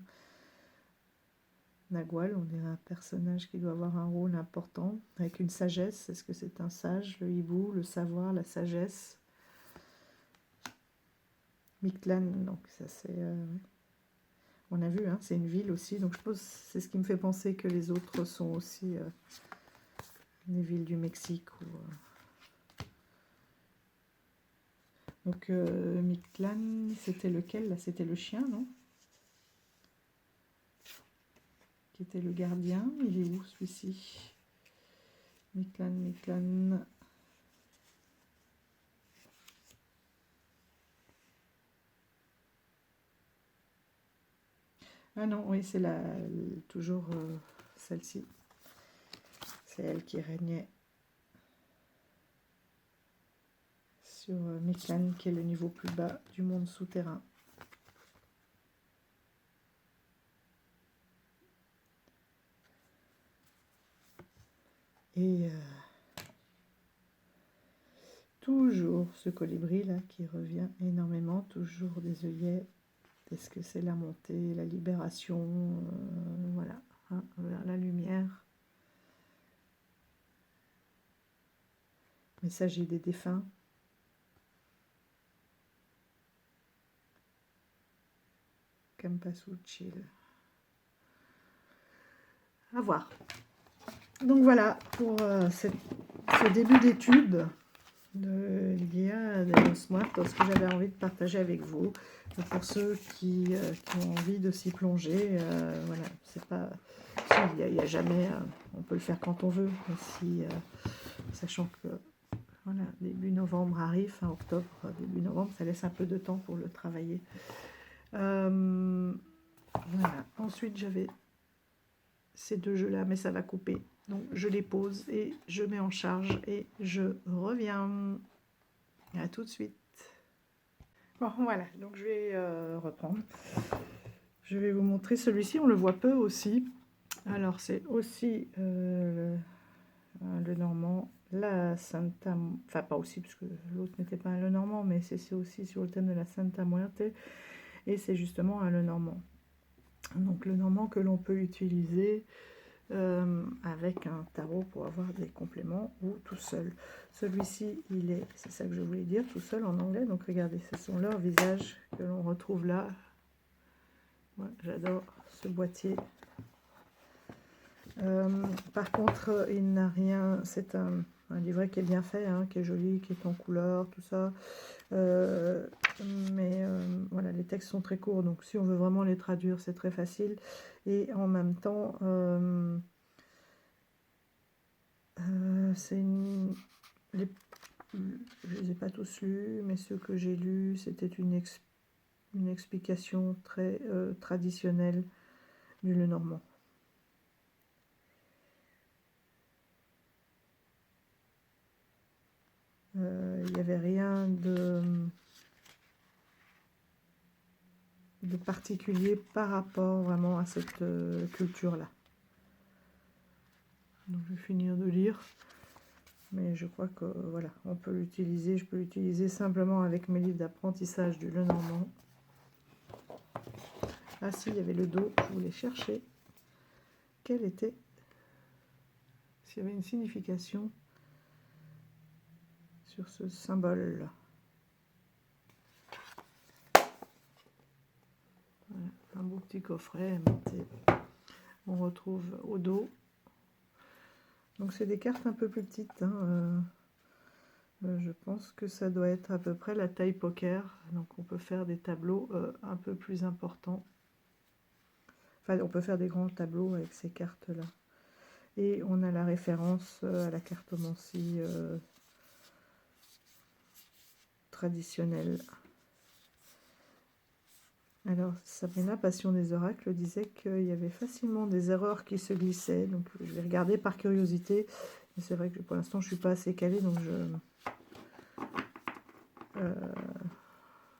Nagual, on dirait un personnage qui doit avoir un rôle important, avec une sagesse. Est-ce que c'est un sage, le hibou, le savoir, la sagesse? Mictlan, donc ça c'est... on a vu, hein, c'est une ville aussi, donc je pense c'est ce qui me fait penser que les autres sont aussi des villes du Mexique. Donc Mictlan, c'était lequel là? C'était le chien, non? Qui était le gardien. Il est où celui-ci? Mictlan, Mictlan. Ah non, oui, c'est toujours celle-ci. C'est elle qui régnait sur Mictlan, qui est le niveau plus bas du monde souterrain. Et toujours ce colibri là qui revient énormément, toujours des œillets. Est-ce que c'est la montée, la libération, voilà, hein, vers la lumière. Messager des défunts. Campasouchil. À voir. Donc voilà pour ce début d'étude de Dia de los Muertos que j'avais envie de partager avec vous. Pour ceux qui ont envie de s'y plonger, voilà, c'est pas... Il n'y a jamais... on peut le faire quand on veut, mais si, sachant que voilà, début novembre arrive, fin octobre, début novembre, ça laisse un peu de temps pour le travailler. Voilà. Ensuite, j'avais ces deux jeux-là, mais ça va couper. Donc, je les pose et je mets en charge et je reviens. À tout de suite. Bon, voilà, donc je vais reprendre. Je vais vous montrer celui-ci, on le voit peu aussi. Alors, c'est aussi le Normand, la Santa... Enfin, pas aussi, parce que l'autre n'était pas un le Normand, mais c'est aussi sur le thème de la Santa Muerte. Et c'est justement un le Normand. Donc, le Normand que l'on peut utiliser avec un tarot pour avoir des compléments ou tout seul. Celui-ci, il est, c'est ça que je voulais dire, tout seul en anglais. Donc regardez, ce sont leurs visages que l'on retrouve là. Ouais, j'adore ce boîtier. Par contre, il n'a rien, c'est un livret qui est bien fait, hein, qui est joli, qui est en couleur, tout ça. Mais voilà, les textes sont très courts, donc si on veut vraiment les traduire, c'est très facile. Et en même temps, c'est je ne les ai pas tous lus, mais ceux que j'ai lus, c'était une explication très traditionnelle du Lenormand. Il n'y avait rien de particulier par rapport vraiment à cette culture-là. Donc je vais finir de lire, mais je crois que voilà, on peut l'utiliser, je peux l'utiliser simplement avec mes livres d'apprentissage du Lenormand. Ah si, il y avait le dos, je voulais chercher quelle était, s'il y avait une signification sur ce symbole. Voilà, un beau petit coffret aimanté. On retrouve au dos. Donc c'est des cartes un peu plus petites, hein, je pense que ça doit être à peu près la taille poker, donc on peut faire des tableaux un peu plus importants. Enfin, on peut faire des grands tableaux avec ces cartes-là. Et on a la référence à la cartomancie traditionnelle. Alors, Sabrina, Passion des oracles, disait qu'il y avait facilement des erreurs qui se glissaient. Donc, je vais regarder par curiosité. Mais c'est vrai que pour l'instant, je ne suis pas assez calée, donc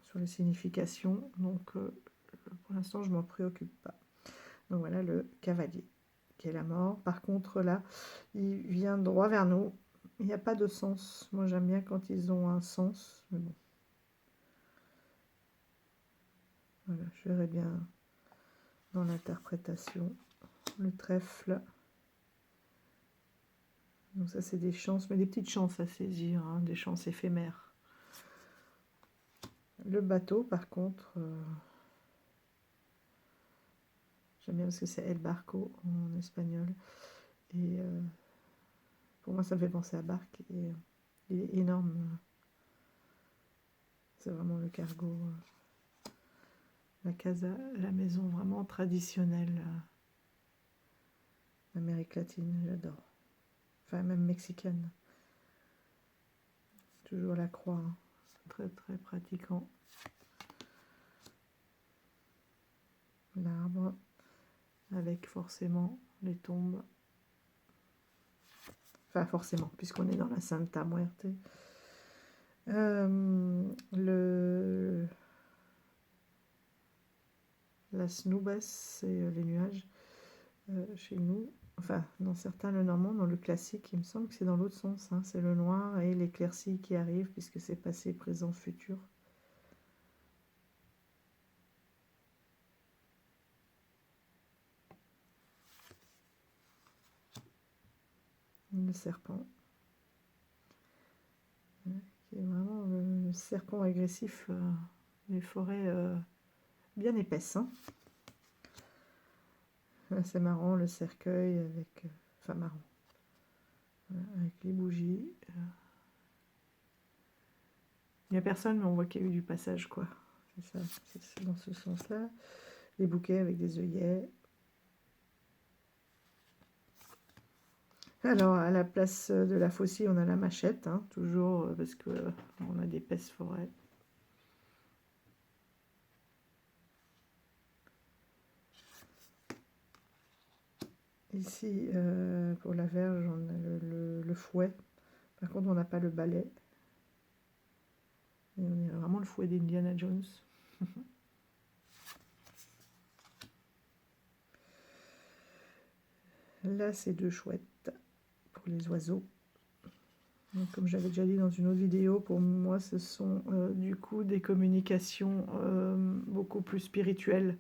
sur les significations. Donc, pour l'instant, je ne m'en préoccupe pas. Donc, voilà le cavalier qui est la mort. Par contre, là, il vient droit vers nous. Il n'y a pas de sens. Moi, j'aime bien quand ils ont un sens. Mais bon. Voilà, je verrai bien dans l'interprétation. Le trèfle. Donc ça, c'est des chances, mais des petites chances à saisir, hein, des chances éphémères. Le bateau, par contre, j'aime bien parce que c'est El Barco en espagnol. Et pour moi, ça me fait penser à barque. Et il est énorme. C'est vraiment le cargo. La casa, la maison vraiment traditionnelle d'Amérique latine, j'adore. Enfin, même mexicaine. Toujours la croix, hein. Très très pratiquant. L'arbre, avec forcément les tombes. Enfin, forcément, puisqu'on est dans la Santa Muerte. Las nubes, c'est les nuages. Chez nous, enfin, dans certains Lenormand, dans le classique, il me semble que c'est dans l'autre sens. Hein, c'est le noir et l'éclaircie qui arrivent, puisque c'est passé, présent, futur. Le serpent. Qui est vraiment le serpent agressif des forêts bien épaisses. Hein. C'est marrant, le cercueil avec... enfin, marrant. Voilà, avec les bougies. Il n'y a personne, mais on voit qu'il y a eu du passage, quoi. C'est ça, c'est dans ce sens-là. Les bouquets avec des œillets. Alors, à la place de la faucille, on a la machette, hein, toujours, parce qu'on a d'épaisses forêts. Ici, pour la verge, on a le fouet. Par contre, on n'a pas le balai. Et on a vraiment le fouet d'Indiana Jones. Là, c'est deux chouettes pour les oiseaux. Donc, comme j'avais déjà dit dans une autre vidéo, pour moi, ce sont du coup des communications beaucoup plus spirituelles.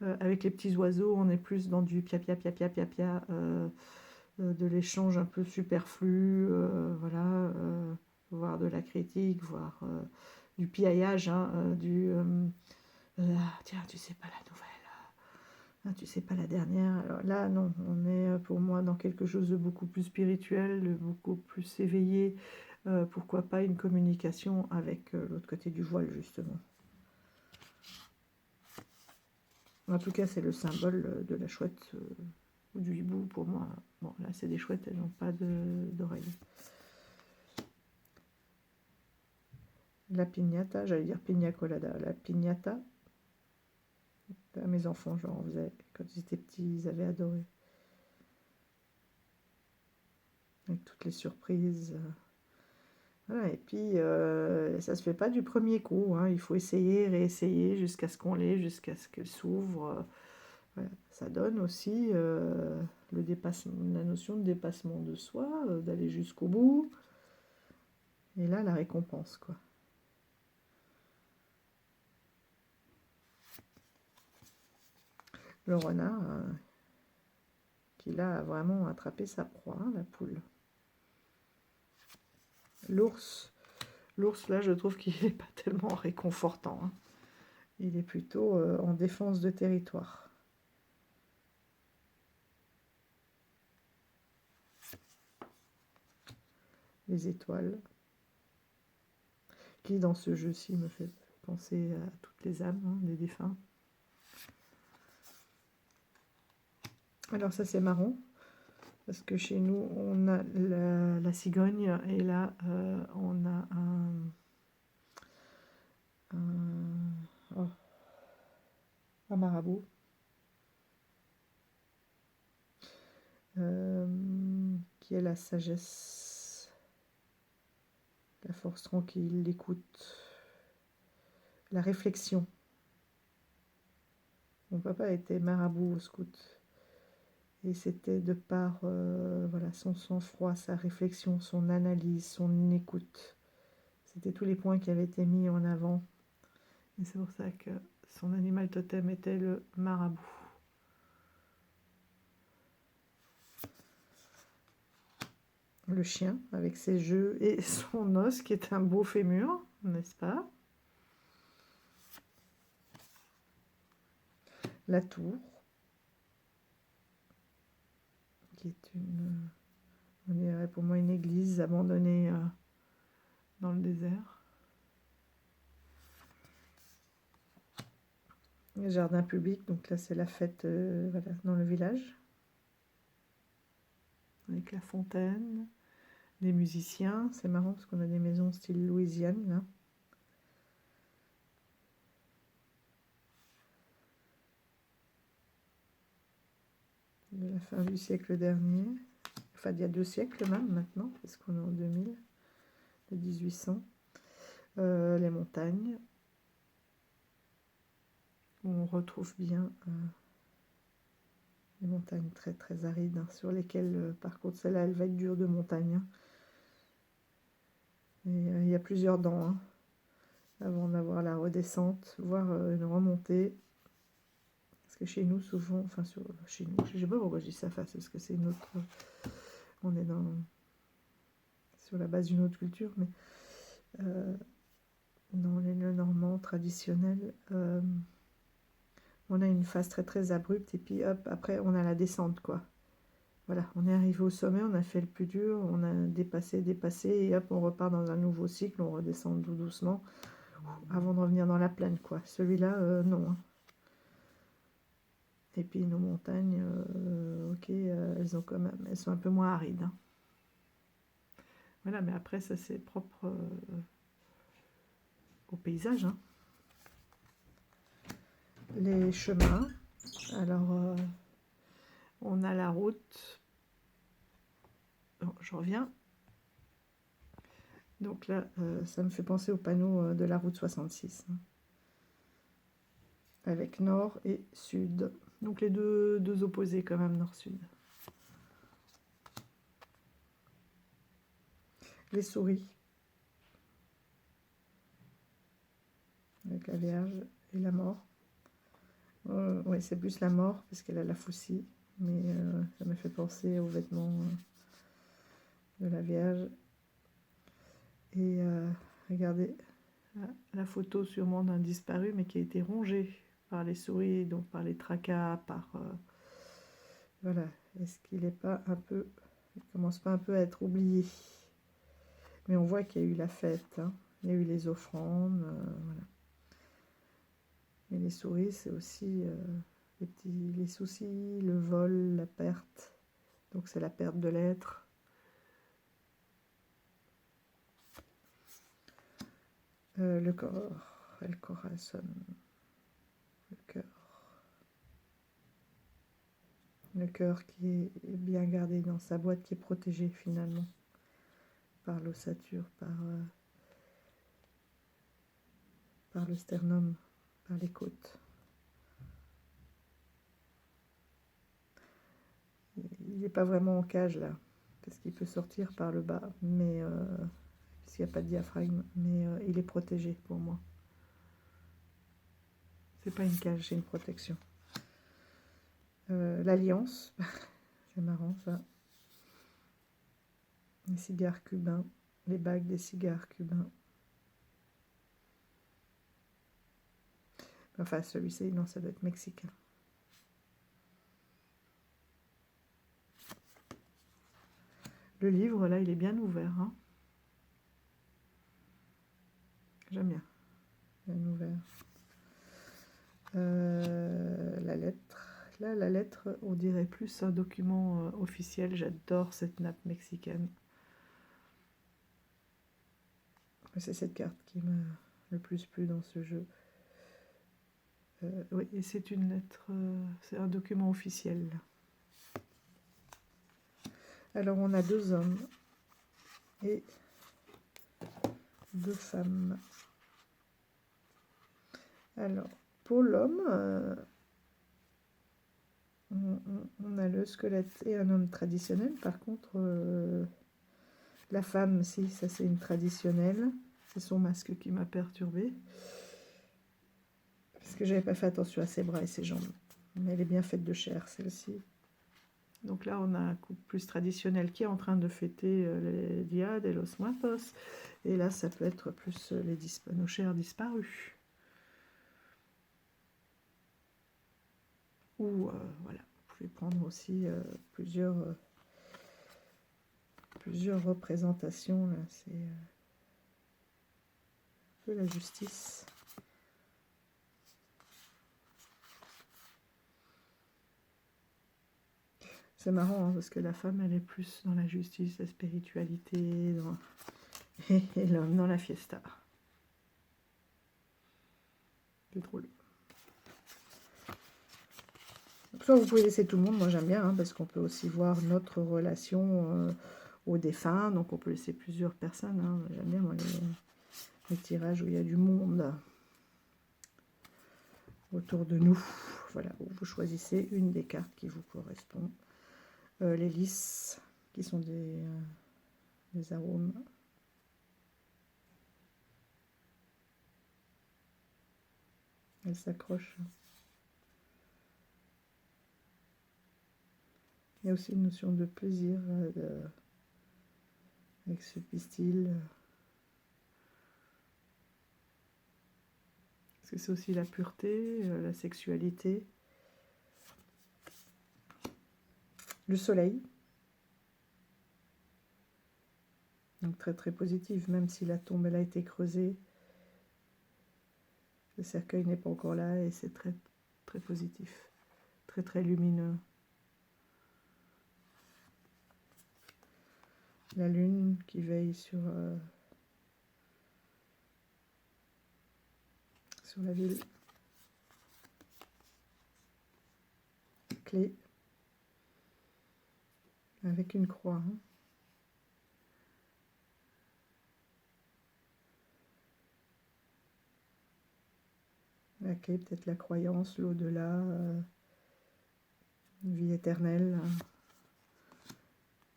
Avec les petits oiseaux, on est plus dans du pia pia pia pia pia pia, de l'échange un peu superflu, voilà, voire de la critique, voire du piaillage, hein, ah, tiens, tu sais pas la nouvelle, ah, tu sais pas la dernière. Alors là, non, on est pour moi dans quelque chose de beaucoup plus spirituel, de beaucoup plus éveillé. Pourquoi pas une communication avec l'autre côté du voile, justement. En tout cas, c'est le symbole de la chouette ou du hibou pour moi. Bon, là, c'est des chouettes, elles n'ont pas d'oreilles. La piñata, j'allais dire piña colada. La piñata, à mes enfants, j'en faisais. Quand ils étaient petits, ils avaient adoré. Avec toutes les surprises. Voilà, et puis, ça se fait pas du premier coup, hein. Il faut essayer, réessayer jusqu'à ce qu'on l'ait, jusqu'à ce qu'elle s'ouvre. Voilà. Ça donne aussi le dépassement, la notion de dépassement de soi, d'aller jusqu'au bout. Et là, la récompense, quoi. Le renard, qui là a vraiment attrapé sa proie, hein, la poule. L'ours, là, je trouve qu'il n'est pas tellement réconfortant, hein. Il est plutôt en défense de territoire. Les étoiles, qui dans ce jeu-ci me fait penser à toutes les âmes, hein, des défunts. Alors ça c'est marrant, parce que chez nous on a la cigogne, et là on a un marabout. Qui est la sagesse, la force tranquille, l'écoute, la réflexion. Mon papa était marabout au scout, et c'était de par voilà, son sang-froid, sa réflexion, son analyse, son écoute. C'était tous les points qui avaient été mis en avant, et c'est pour ça que son animal totem était le marabout. Le chien, avec ses jeux et son os, qui est un beau fémur, n'est-ce pas? La tour, qui est on dirait pour moi une église abandonnée dans le désert. Le jardin public, donc là c'est la fête voilà, dans le village. Avec la fontaine, les musiciens, c'est marrant parce qu'on a des maisons style Louisiane là. De la fin du siècle dernier, enfin d'il y a 2 siècles même maintenant, parce qu'on est en 2000, de 1800. Les montagnes, où on retrouve bien les montagnes très très arides, hein, sur lesquelles par contre celle-là elle va être dure de montagne, hein. Et il y a plusieurs dents, hein, avant d'avoir la redescente, voire une remontée. Parce que chez nous, souvent, enfin chez nous, je ne sais pas pourquoi je dis ça, parce que c'est une autre, on est sur la base d'une autre culture, mais dans les Lenormands traditionnels, on a une phase très très abrupte, et puis hop, après on a la descente, quoi. Voilà, on est arrivé au sommet, on a fait le plus dur, on a dépassé, et hop, on repart dans un nouveau cycle, on redescend tout doucement, avant de revenir dans la plaine, quoi. Celui-là, non, hein. Et puis nos montagnes, ok, elles sont un peu moins arides, hein. Voilà, mais après ça c'est propre au paysage, hein. Les chemins, alors on a la route. Bon, je reviens. Donc là, ça me fait penser au panneau de la route 66, hein, avec nord et sud. Donc les deux opposés quand même, nord-sud. Les souris, avec la Vierge et la mort. Ouais, c'est plus la mort, parce qu'elle a la faucille. Mais ça m'a fait penser aux vêtements de la Vierge. Et regardez, la photo sûrement d'un disparu, mais qui a été rongé par les souris, donc par les tracas, par... voilà, est-ce qu'il n'est pas un peu... Il commence pas un peu à être oublié. Mais on voit qu'il y a eu la fête, hein. Il y a eu les offrandes, voilà. Mais les souris, c'est aussi les soucis, le vol, la perte. Donc c'est la perte de l'être. Le corps, el corazón, le cœur. Le cœur qui est bien gardé dans sa boîte, qui est protégé finalement par l'ossature, par le sternum, par les côtes. Il n'est pas vraiment en cage là, parce qu'il peut sortir par le bas, mais puisqu'il n'y a pas de diaphragme, mais il est protégé pour moi. C'est pas une cage, c'est une protection. L'alliance, c'est marrant ça. Les cigares cubains, les bagues des cigares cubains. Enfin, celui-ci, non, ça doit être mexicain. Le livre, là, il est bien ouvert. Hein. J'aime bien. Bien ouvert. La lettre. Là, la lettre, on dirait plus un document officiel. J'adore cette nappe mexicaine. C'est cette carte qui m'a le plus plu dans ce jeu. Oui, et c'est une lettre, c'est un document officiel. Alors, on a 2 hommes et 2 femmes. Alors, pour l'homme, on a le squelette et un homme traditionnel. Par contre, la femme, si, ça c'est une traditionnelle. C'est son masque qui m'a perturbée. Parce que j'avais pas fait attention à ses bras et ses jambes. Mais elle est bien faite de chair, celle-ci. Donc là, on a un couple plus traditionnel qui est en train de fêter les Dia de los Muertos. Et là, ça peut être plus nos chers disparus. Ou, voilà, vous pouvez prendre aussi plusieurs représentations. Là, c'est un peu la justice. C'est marrant, hein, parce que la femme, elle est plus dans la justice, la spiritualité, et l'homme dans la fiesta. C'est drôle. Soit vous pouvez laisser tout le monde, moi j'aime bien, hein, parce qu'on peut aussi voir notre relation aux défunts, donc on peut laisser plusieurs personnes. Hein. J'aime bien moi, les tirages où il y a du monde autour de nous. Voilà, où vous choisissez une des cartes qui vous correspond. Les lys, qui sont des arômes. Elles s'accrochent. Il y a aussi une notion de plaisir avec ce pistil. Parce que c'est aussi la pureté, la sexualité. Le soleil. Donc très très positif, même si la tombe elle a été creusée. Le cercueil n'est pas encore là et c'est très très positif. Très très lumineux. La lune qui veille sur la ville. Clé. Avec une croix. Hein. La clé, peut-être la croyance, l'au-delà, une vie éternelle.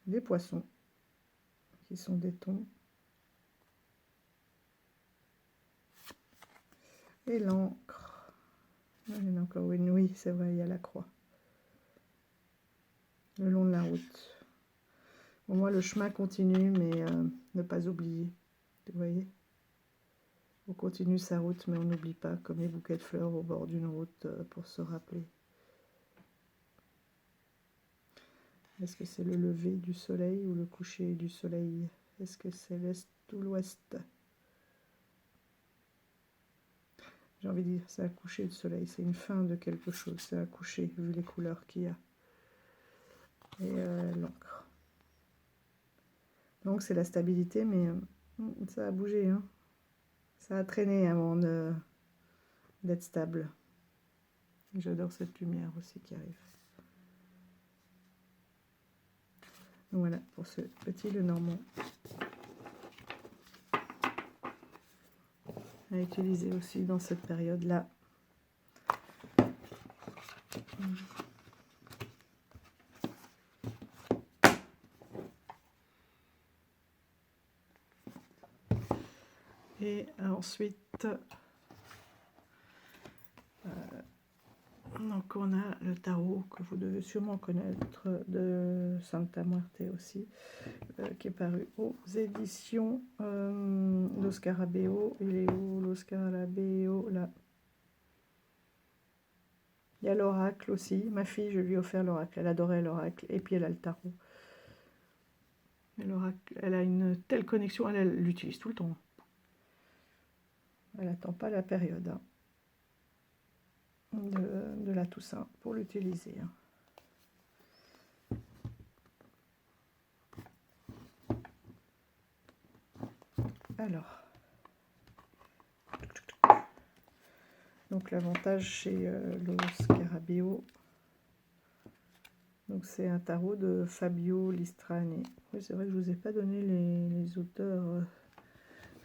Des poissons, qui sont des thons. Et l'encre. Il y en a encore une, oui, c'est vrai, il y a la croix. Le long de la route. Pour moi, le chemin continue, mais ne pas oublier. Vous voyez? On continue sa route, mais on n'oublie pas, comme les bouquets de fleurs au bord d'une route, pour se rappeler. Est-ce que c'est le lever du soleil ou le coucher du soleil? Est-ce que c'est l'est ou l'ouest? J'ai envie de dire, c'est un coucher de soleil, c'est une fin de quelque chose, c'est un coucher, vu les couleurs qu'il y a. Et l'encre. Donc c'est la stabilité, mais ça a bougé, hein. Ça a traîné avant d'être stable. J'adore cette lumière aussi qui arrive. Donc voilà, pour ce petit Lenormand. À utiliser aussi dans cette période-là. Et ensuite, donc on a le tarot que vous devez sûrement connaître de Santa Muerte aussi, qui est paru aux éditions Lo Scarabeo. Il est où Lo Scarabeo? Là. Il y a l'oracle aussi. Ma fille, je lui ai offert l'oracle. Elle adorait l'oracle. Et puis elle a le tarot. L'oracle, elle a une telle connexion, elle l'utilise tout le temps. Elle n'attend pas la période de la Toussaint pour l'utiliser. Alors, donc l'avantage chez Lo Scarabeo, donc c'est un tarot de Fabio Listrani. Oui, c'est vrai que je ne vous ai pas donné les auteurs.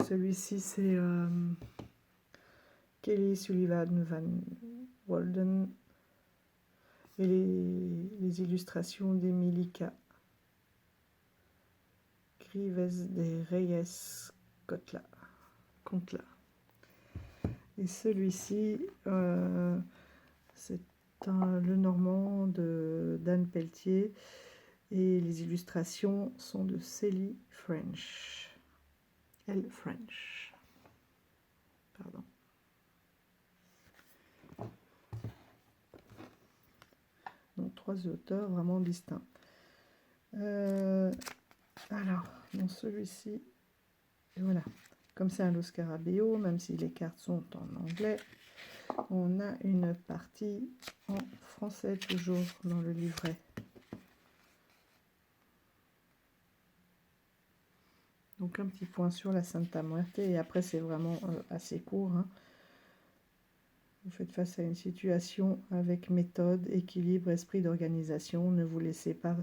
Celui-ci, c'est Kelly Sullivan Van Walden et les illustrations d'Emilika Grives de Reyes Contla. Et celui-ci, c'est le Normand d'Anne Pelletier et les illustrations sont de Célie French. Elle French. Pardon. Donc 3 auteurs vraiment distincts. Alors, dans celui-ci, voilà. Comme c'est un Lo Scarabeo, même si les cartes sont en anglais, on a une partie en français toujours dans le livret. Donc un petit point sur la Santa Muerte et après c'est vraiment assez court. Hein. Vous faites face à une situation avec méthode, équilibre, esprit d'organisation. Ne vous laissez pas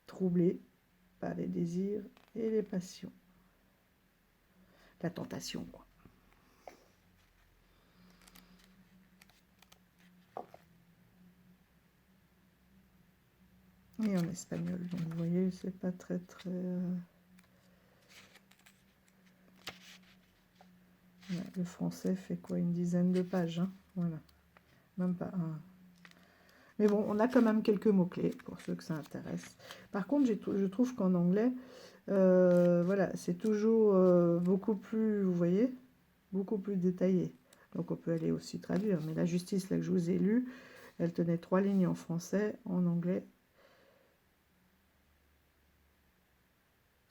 troubler par les désirs et les passions. La tentation, quoi. Et en espagnol, donc vous voyez, c'est pas très... Ouais, le français fait quoi? Une dizaine de pages, hein, voilà. Même pas un. Mais bon, on a quand même quelques mots-clés pour ceux que ça intéresse. Par contre, je trouve qu'en anglais, voilà, c'est toujours beaucoup plus, vous voyez, beaucoup plus détaillé. Donc on peut aller aussi traduire. Mais la justice, là que je vous ai lu, elle tenait 3 lignes en français, en anglais.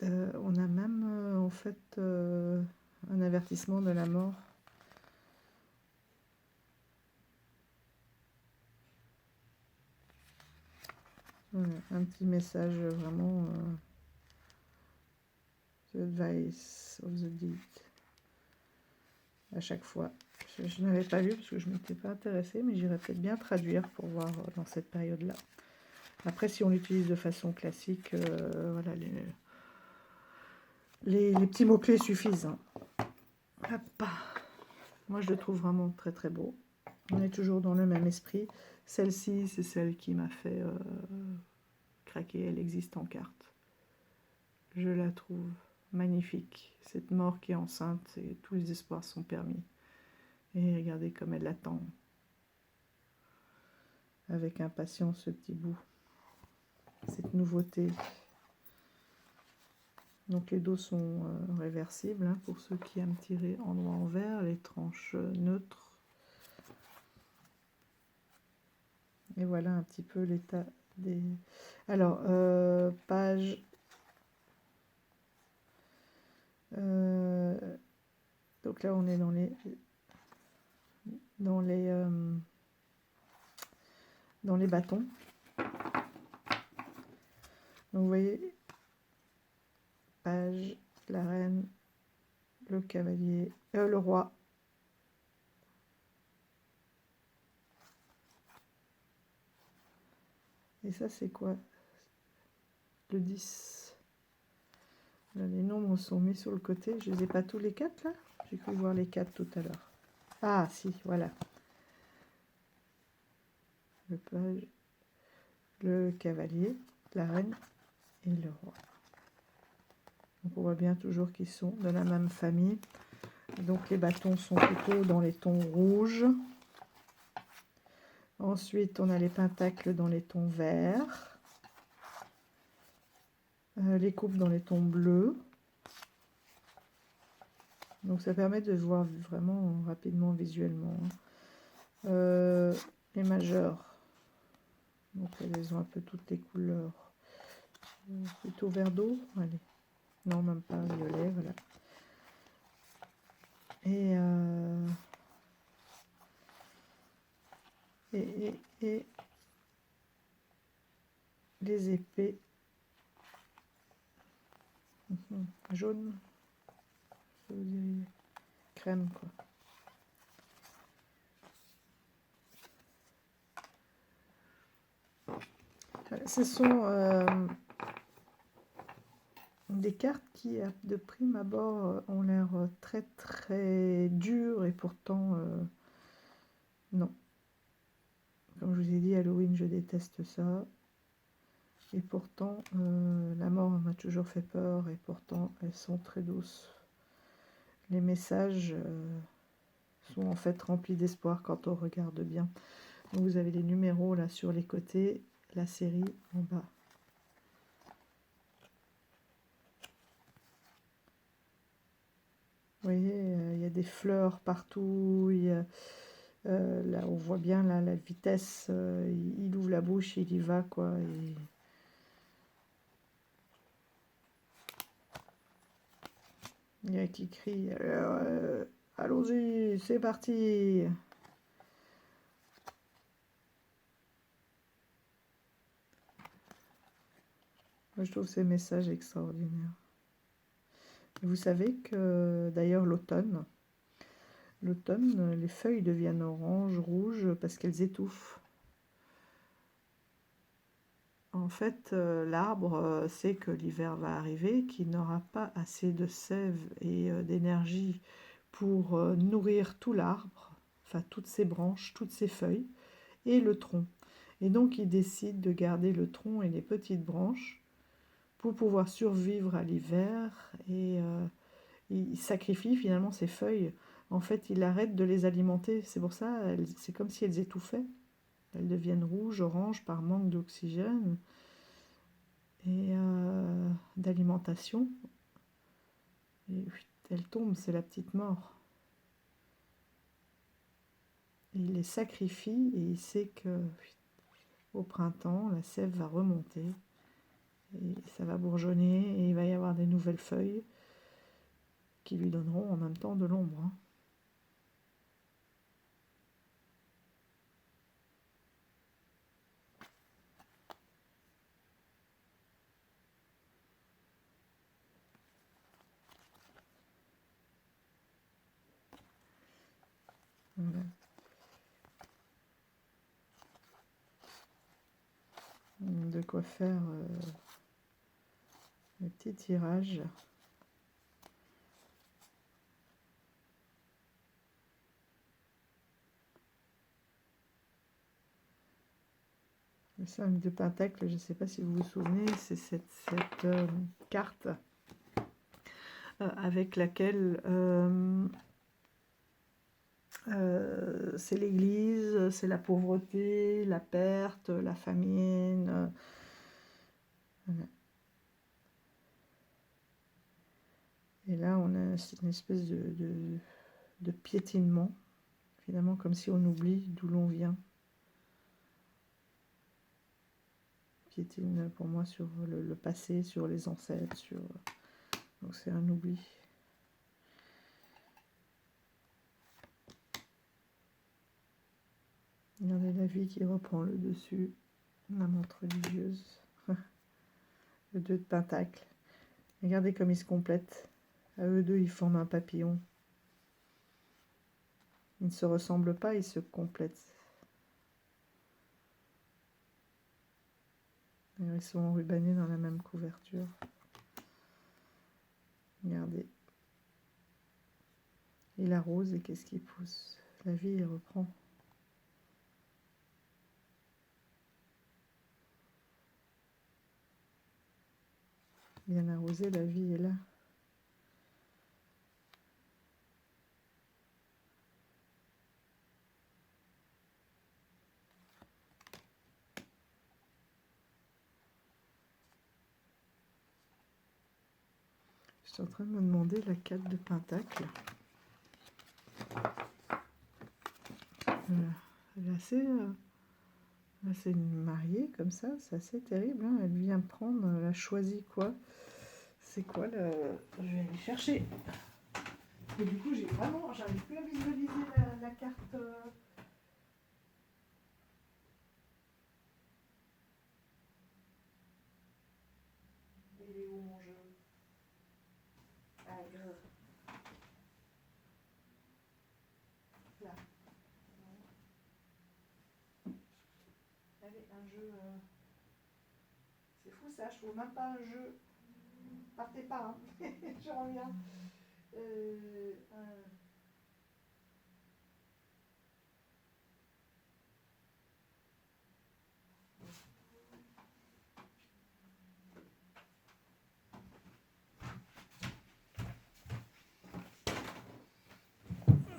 On a même, en fait, un avertissement de la mort. Voilà, un petit message vraiment... The Advice of the Deed. À chaque fois. Je n'avais pas lu parce que je ne m'étais pas intéressée, mais j'irais peut-être bien traduire pour voir dans cette période-là. Après, si on l'utilise de façon classique, voilà, les petits mots-clés suffisent. Hein. Hop. Moi, je le trouve vraiment très très beau. On est toujours dans le même esprit. Celle-ci, c'est celle qui m'a fait craquer. Elle existe en carte. Je la trouve magnifique. Cette mort qui est enceinte, et tous les espoirs sont permis. Et regardez comme elle l'attend. avec impatience ce petit bout, cette nouveauté. Donc les dos sont réversibles, hein, pour ceux qui aiment tirer en noir envers, les tranches neutres. Et voilà un petit peu l'état des... Alors, page... donc là on est dans les bâtons. Donc vous voyez, page, la reine, le cavalier, le roi. Et ça c'est quoi? Le 10. Là, les nombres sont mis sur le côté. Je les ai pas tous les 4 là? J'ai cru voir les 4 tout à l'heure. Ah si, voilà. Le page, le cavalier, la reine et le roi. Donc on voit bien toujours qu'ils sont de la même famille. Donc les bâtons sont plutôt dans les tons rouges. Ensuite on a les pentacles dans les tons verts. Les coupes dans les tons bleus. Donc ça permet de voir vraiment rapidement visuellement. Les majeurs. Donc elles ont un peu toutes les couleurs. Plutôt vert d'eau. Allez. Non, même pas violet, voilà. Et les épées jaune, je vous dirais crème quoi. Ce sont des cartes qui, de prime abord, ont l'air très très dures et pourtant non. Comme je vous ai dit, Halloween, je déteste ça. Et pourtant, la mort m'a toujours fait peur et pourtant, elles sont très douces. Les messages sont en fait remplis d'espoir quand on regarde bien. Donc, vous avez les numéros là sur les côtés, la série en bas. Vous voyez, il y a des fleurs partout. Là, on voit bien là, la vitesse. Il ouvre la bouche, il y va quoi. Il y a qui crie allons-y, c'est parti. Moi, je trouve ces messages extraordinaires. Vous savez que d'ailleurs l'automne, les feuilles deviennent orange, rouge parce qu'elles étouffent. En fait, l'arbre sait que l'hiver va arriver, qu'il n'aura pas assez de sève et d'énergie pour nourrir tout l'arbre, enfin toutes ses branches, toutes ses feuilles, et le tronc. Et donc il décide de garder le tronc et les petites branches pour pouvoir survivre à l'hiver, et il sacrifie finalement ses feuilles. En fait, il arrête de les alimenter. C'est pour ça, c'est comme si elles étouffaient. Elles deviennent rouges, oranges par manque d'oxygène et d'alimentation. Et elles tombent, c'est la petite mort. Et il les sacrifie et il sait que au printemps, la sève va remonter et ça va bourgeonner et il va y avoir des nouvelles feuilles qui lui donneront en même temps de l'ombre. Hein. Voilà. De quoi faire le petit tirage. Le 5 de pentacle, je ne sais pas si vous vous souvenez, c'est cette carte avec laquelle C'est l'église, c'est la pauvreté, la perte, la famine. Voilà. Et là, on a une espèce de piétinement, finalement, comme si on oublie d'où l'on vient. Piétine pour moi sur le passé, sur les ancêtres, sur... Donc c'est un oubli. Regardez la vie qui reprend le dessus, la montre religieuse, le 2 de Pentacle. Regardez comme ils se complètent. À eux deux, ils forment un papillon. Ils ne se ressemblent pas, ils se complètent. D'ailleurs, ils sont enrubannés dans la même couverture. Regardez. Et la rose, et qu'est-ce qui pousse? La vie, elle reprend. Bien arrosée, la vie est là. Je suis en train de me demander la 4 de Pentacle. Elle est assez... Là, c'est une mariée comme ça, c'est assez terrible. Hein. Elle vient prendre, elle a choisi quoi? C'est quoi le... Je vais aller chercher. Et du coup, j'arrive plus à visualiser la carte. Il est où mon jeu? Ah, là. Allez, un jeu. C'est fou ça, je trouve même pas un jeu. Partez pas, hein. Je reviens.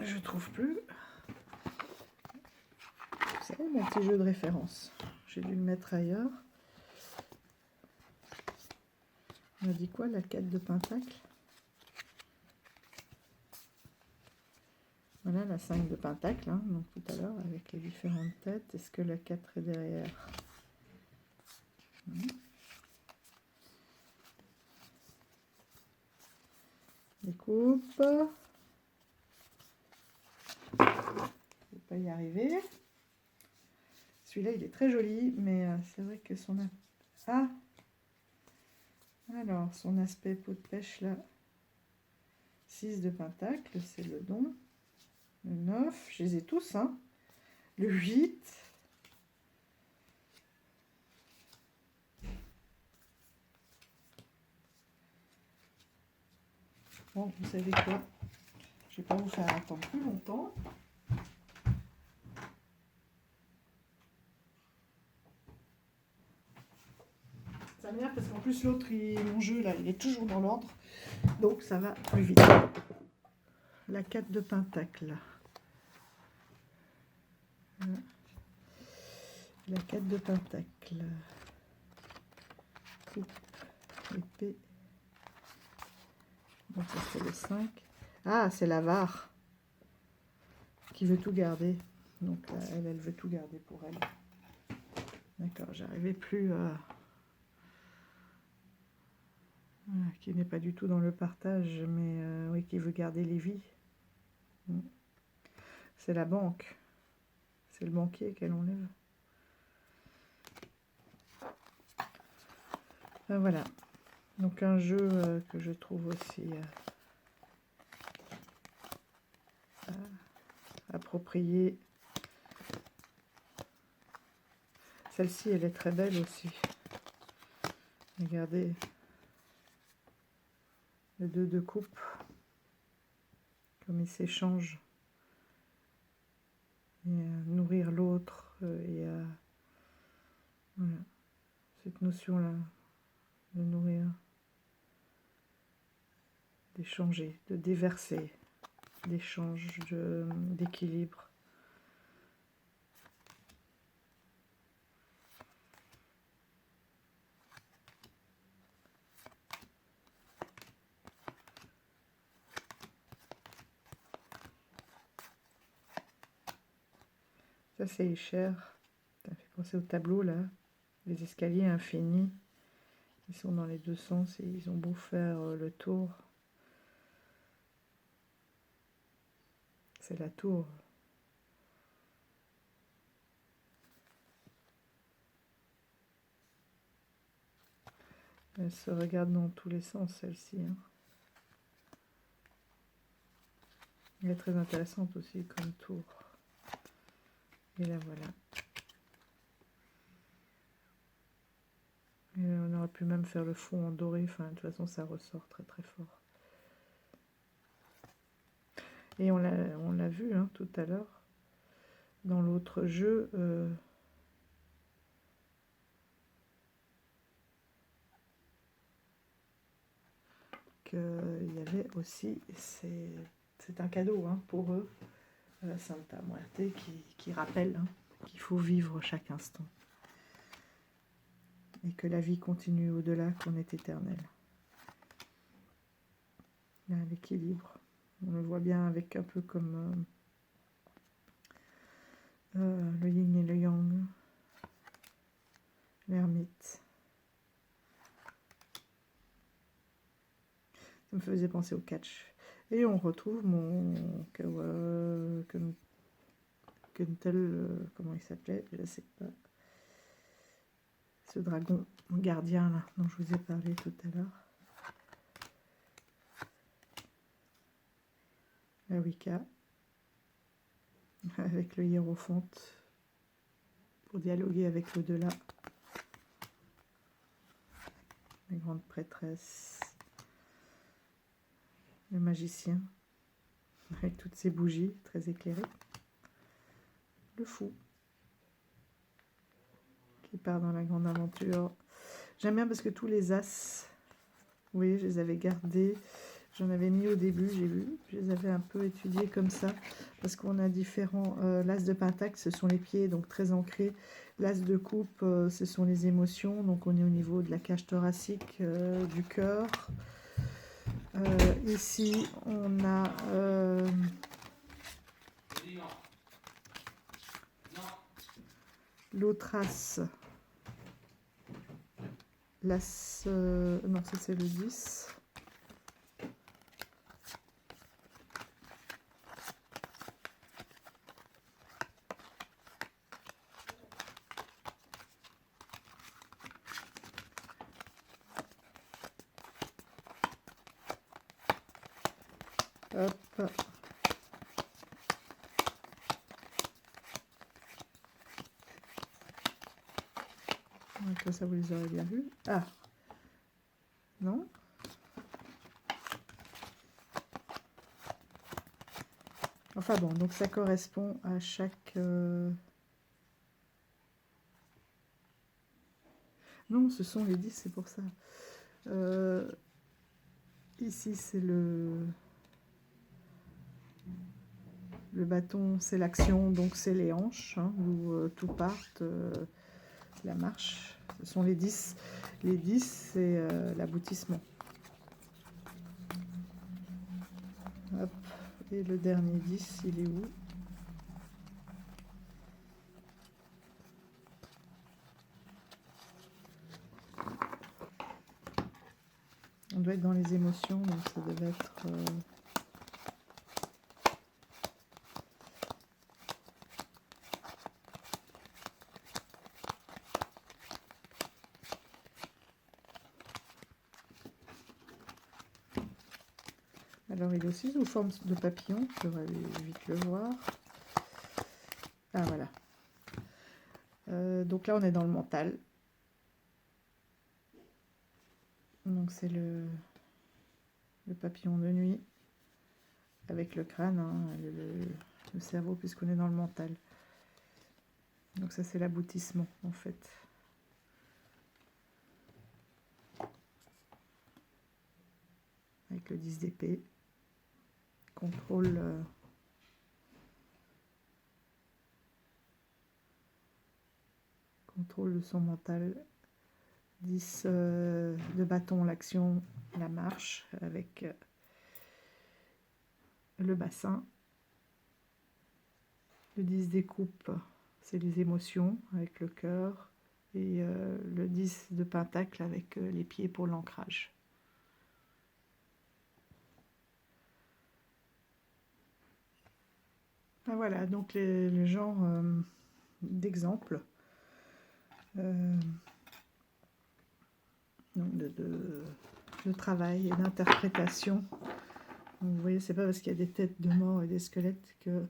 Je trouve plus. Vous savez, mon petit jeu de référence. J'ai dû le mettre ailleurs. On a dit quoi, la 4 de Pentacle? Voilà la 5 de Pentacle, hein, donc tout à l'heure, avec les différentes têtes. Est-ce que la 4 est derrière? Les coupes. Je ne vais pas y arriver. Celui-là, il est très joli, mais c'est vrai que son... Ah! Alors, son aspect peau de pêche, là. 6 de Pentacle, c'est le don. Le 9, je les ai tous, hein. Le 8. Bon, vous savez quoi? Je vais pas vous faire attendre plus longtemps. Ça m'énerve parce qu'en plus l'autre, mon jeu là, il est toujours dans l'ordre. Donc ça va plus vite. La 4 de Pentacle. Voilà. La 4 de Pentacle. Coupe, épée. Donc ça c'est le 5. Ah, c'est l'avare qui veut tout garder. Donc là, elle veut tout garder pour elle. D'accord, j'arrivais plus à... Voilà, qui n'est pas du tout dans le partage, mais oui, qui veut garder les vies. C'est la banque. C'est le banquier qu'elle enlève. Voilà. Donc un jeu que je trouve aussi approprié. Celle-ci, elle est très belle aussi. Regardez. Le 2 de coupe. Comme ils s'échangent. Et nourrir l'autre. Et voilà. Cette notion-là. De nourrir. D'échanger. De déverser. d'échange, d'équilibre. Ça, c'est les chairs. Ça fait penser au tableau, là. Les escaliers infinis. Ils sont dans les deux sens et ils ont beau faire le tour. C'est la tour. Elle se regarde dans tous les sens, celle-ci. Hein. Elle est très intéressante aussi comme tour. Et la voilà. Et on aurait pu même faire le fond en doré. Enfin, de toute façon, ça ressort très très fort. Et on l'a vu hein, tout à l'heure. Dans l'autre jeu... qu'il y avait aussi... C'est un cadeau hein, pour eux. Santa Muerte qui rappelle hein, qu'il faut vivre chaque instant. Et que la vie continue au-delà, qu'on est éternel. Là, l'équilibre. On le voit bien avec un peu comme le yin et le yang. L'ermite. Ça me faisait penser au catch. Et on retrouve mon comment il s'appelait, je ne sais pas. Ce dragon gardien là, dont je vous ai parlé tout à l'heure. La Wicca. Avec le hiérophante. Pour dialoguer avec l'au-delà. La grande prêtresse. Le magicien. Avec toutes ses bougies très éclairées. Le fou. Qui part dans la grande aventure. J'aime bien parce que tous les as, vous voyez, je les avais gardés. J'en avais mis au début, j'ai vu. Je les avais un peu étudiés comme ça. Parce qu'on a différents... l'as de pentacle, ce sont les pieds, donc très ancrés. L'as de coupe, ce sont les émotions. Donc on est au niveau de la cage thoracique, du cœur. Ici, on a... l'autre as. L'as... non, ça c'est le 10. Hop. Donc ça, vous les aurez bien vus. Ah. Non. Enfin bon, donc ça correspond à chaque... Non, ce sont les 10, c'est pour ça. Ici, c'est le bâton, c'est l'action, donc c'est les hanches, hein, où tout part, la marche. Ce sont les 10. Les 10, c'est l'aboutissement. Hop. Et le dernier 10, il est où? On doit être dans les émotions, donc ça devait être... Alors, il est aussi sous forme de papillon, je devrais vite le voir. Ah, voilà. Donc là, on est dans le mental. Donc, c'est le papillon de nuit, avec le crâne, hein, le cerveau, puisqu'on est dans le mental. Donc ça, c'est l'aboutissement, en fait. Avec le 10 d'épée. contrôle, contrôle de son mental. 10 de bâton, l'action, la marche avec le bassin. Le 10 des coupes, c'est les émotions avec le cœur. Et le 10 de pentacle avec les pieds pour l'ancrage. Ah, voilà, donc les genres d'exemples de travail et d'interprétation. Vous voyez, c'est pas parce qu'il y a des têtes de mort et des squelettes que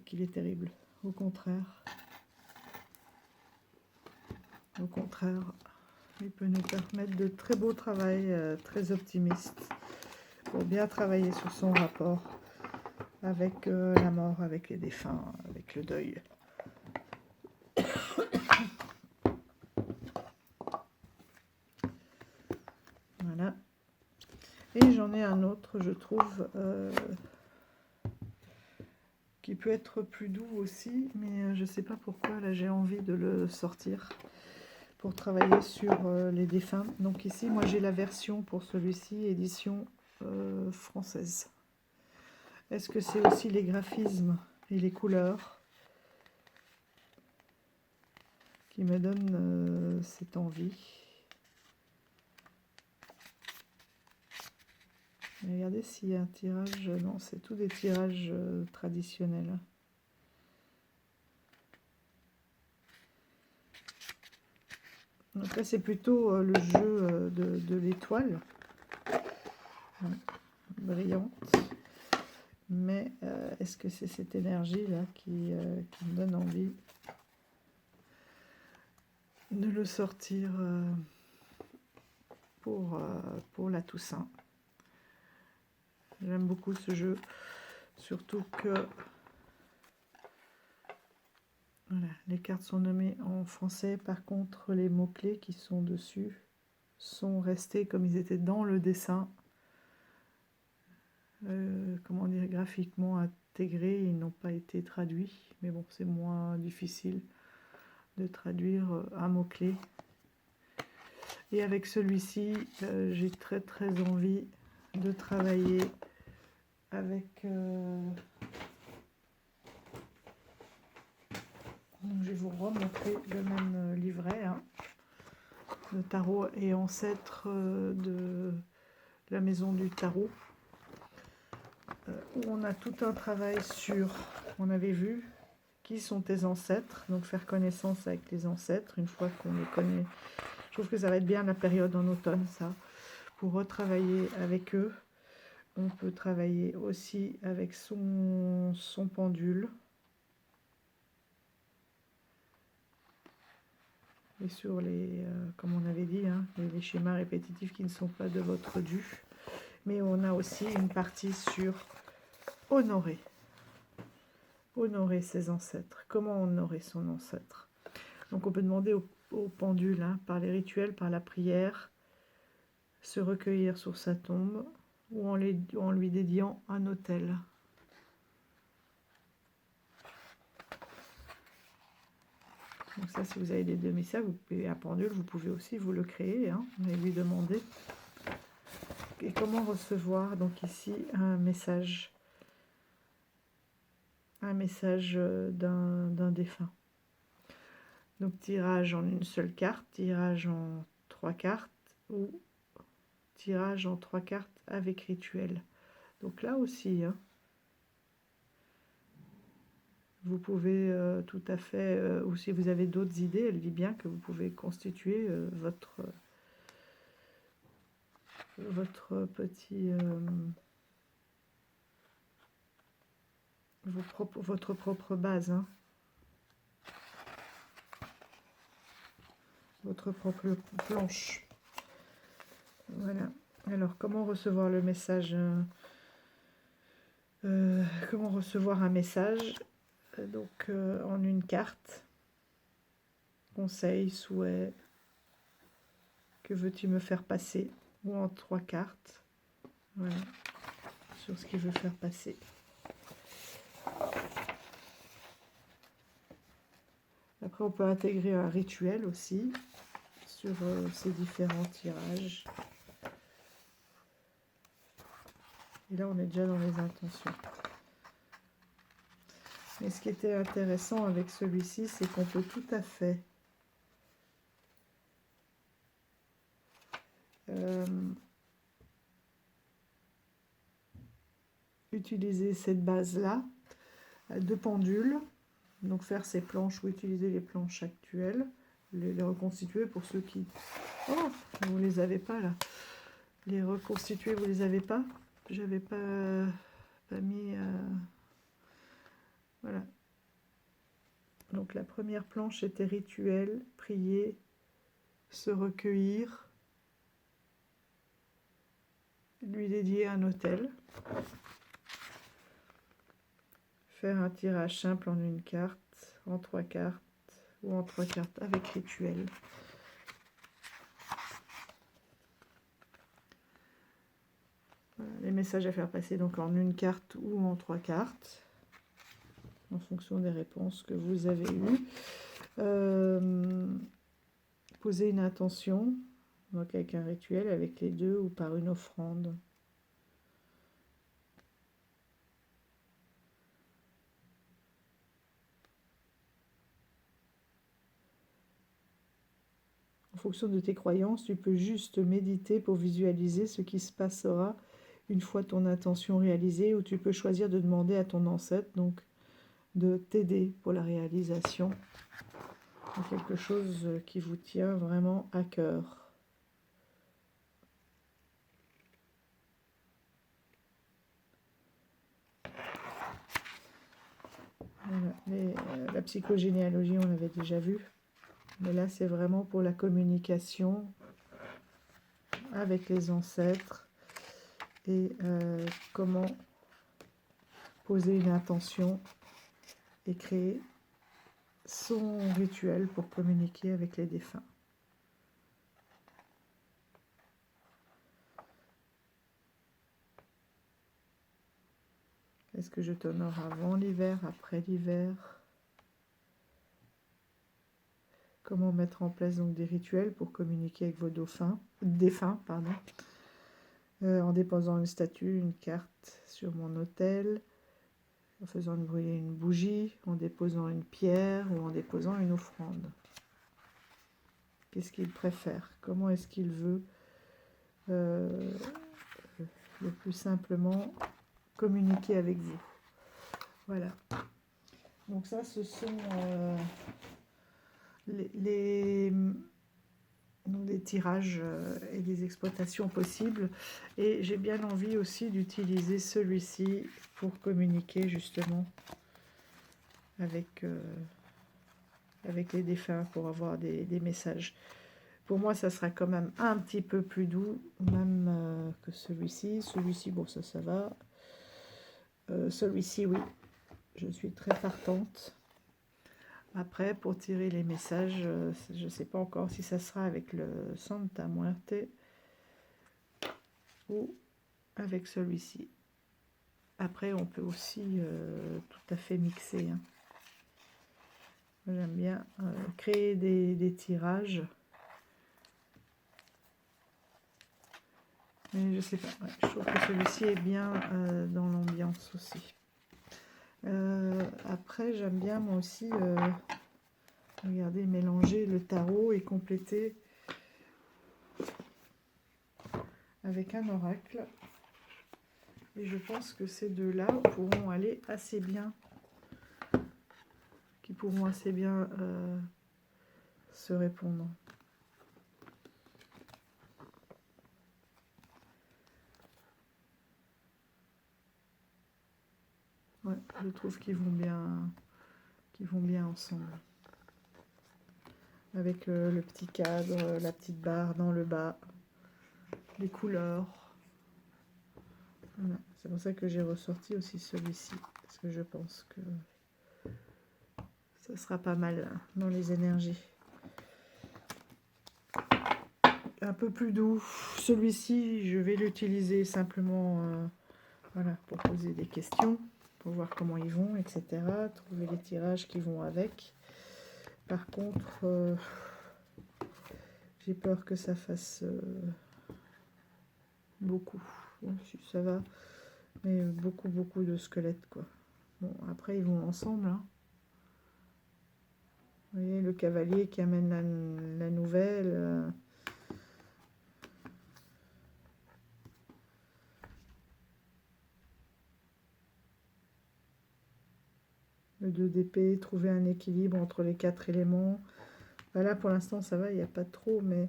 qu'il est terrible. Au contraire, il peut nous permettre de très beaux travail, très optimistes, pour bien travailler sur son rapport avec la mort, avec les défunts, avec le deuil. Voilà. Et j'en ai un autre, je trouve, qui peut être plus doux aussi, mais je ne sais pas pourquoi, là j'ai envie de le sortir pour travailler sur les défunts. Donc ici, moi j'ai la version pour celui-ci, édition française. Est-ce que c'est aussi les graphismes et les couleurs qui me donnent cette envie? Regardez s'il y a un tirage. Non, c'est tous des tirages traditionnels. Donc là, c'est plutôt le jeu de l'étoile. Brillante. Mais est-ce que c'est cette énergie-là qui me donne envie de le sortir pour la Toussaint? J'aime beaucoup ce jeu, surtout que voilà, les cartes sont nommées en français. Par contre, les mots-clés qui sont dessus sont restés comme ils étaient dans le dessin. Comment dire, graphiquement intégrés, ils n'ont pas été traduits. Mais bon, c'est moins difficile de traduire un mot-clé. Et avec celui-ci, j'ai très envie de travailler avec... Donc, je vais vous remontrer le même livret. Hein. Le tarot et ancêtre de la maison du tarot. Où on a tout un travail sur, on avait vu, qui sont tes ancêtres. Donc faire connaissance avec les ancêtres, une fois qu'on les connaît. Je trouve que ça va être bien la période en automne, ça. Pour retravailler avec eux. On peut travailler aussi avec son pendule. Et sur les, comme on avait dit, hein, les schémas répétitifs qui ne sont pas de votre dû. Mais on a aussi une partie sur honorer. Honorer ses ancêtres. Comment honorer son ancêtre? Donc on peut demander au pendule, hein, par les rituels, par la prière, se recueillir sur sa tombe ou en lui dédiant un autel. Donc ça, si vous avez les deux messages, vous pouvez un pendule, vous pouvez aussi vous le créer, hein, et lui demander. Et comment recevoir donc ici un message d'un défunt. Donc tirage en une seule carte, tirage en 3 cartes ou tirage en 3 cartes avec rituel. Donc là aussi, hein, vous pouvez tout à fait, ou si vous avez d'autres idées, elle dit bien que vous pouvez constituer votre petit... votre propre base, hein. Votre propre planche. Voilà. Alors, comment recevoir le message comment recevoir un message donc, en une carte. Conseil, souhait. Que veux-tu me faire passer? Ou en 3 cartes. Voilà. sur ce qu'il veut faire passer. Après, on peut intégrer un rituel aussi sur ces différents tirages. Et là, on est déjà dans les intentions. Mais ce qui était intéressant avec celui-ci, c'est qu'on peut tout à fait utiliser cette base-là, de pendule, donc faire ces planches ou utiliser les planches actuelles, les reconstituer pour ceux qui... Oh, vous les avez pas là. Les reconstituer, vous les avez pas. J'avais pas mis... Voilà. Donc la première planche était rituel, prier, se recueillir, lui dédier un autel, faire un tirage simple en une carte, en 3 cartes ou en 3 cartes avec rituel. Voilà, les messages à faire passer donc en une carte ou en 3 cartes, en fonction des réponses que vous avez eues. Poser une intention, donc avec un rituel, avec les deux ou par une offrande. En fonction de tes croyances, tu peux juste méditer pour visualiser ce qui se passera une fois ton intention réalisée, ou tu peux choisir de demander à ton ancêtre donc de t'aider pour la réalisation de quelque chose qui vous tient vraiment à cœur. Voilà. La psychogénéalogie, on l'avait déjà vu. Mais là, c'est vraiment pour la communication avec les ancêtres et comment poser une intention et créer son rituel pour communiquer avec les défunts. Est-ce que je t'honore avant l'hiver, après l'hiver? Comment mettre en place donc des rituels pour communiquer avec vos défunts, pardon, en déposant une statue, une carte sur mon autel, en faisant brûler une bougie, en déposant une pierre ou en déposant une offrande. Qu'est-ce qu'il préfère? Comment est-ce qu'il veut le plus simplement communiquer avec vous? Voilà. Donc ça, ce sont les tirages et les exploitations possibles. Et j'ai bien envie aussi d'utiliser celui-ci pour communiquer justement avec les défunts, pour avoir des messages. Pour moi, ça sera quand même un petit peu plus doux, même que celui-ci. Celui-ci, bon, ça va. Celui-ci, oui, je suis très partante. Après, pour tirer les messages, je ne sais pas encore si ça sera avec le Santa Muerte ou avec celui-ci. Après, on peut aussi tout à fait mixer. Hein. J'aime bien créer des tirages. Mais je sais pas, ouais, je trouve que celui-ci est bien dans l'ambiance aussi. Après, j'aime bien moi aussi, regardez, mélanger le tarot et compléter avec un oracle. Et je pense que ces deux-là pourront aller assez bien, qui pourront assez bien se répondre. Ouais, je trouve qu'ils vont bien ensemble. Avec le petit cadre, la petite barre dans le bas, les couleurs. Voilà. C'est pour ça que j'ai ressorti aussi celui-ci, parce que je pense que ça sera pas mal dans les énergies. Un peu plus doux. Celui-ci, je vais l'utiliser simplement Voilà, pour poser des questions, pour voir comment ils vont, etc. Trouver les tirages qui vont avec. Par contre, j'ai peur que ça fasse beaucoup. Bon, si ça va, mais beaucoup de squelettes, quoi. Bon, après, ils vont ensemble, hein. Vous voyez, le cavalier qui amène la nouvelle. Le 2 d'épée, trouver un équilibre entre les 4 éléments. Ben là, pour l'instant, ça va, il n'y a pas trop, mais...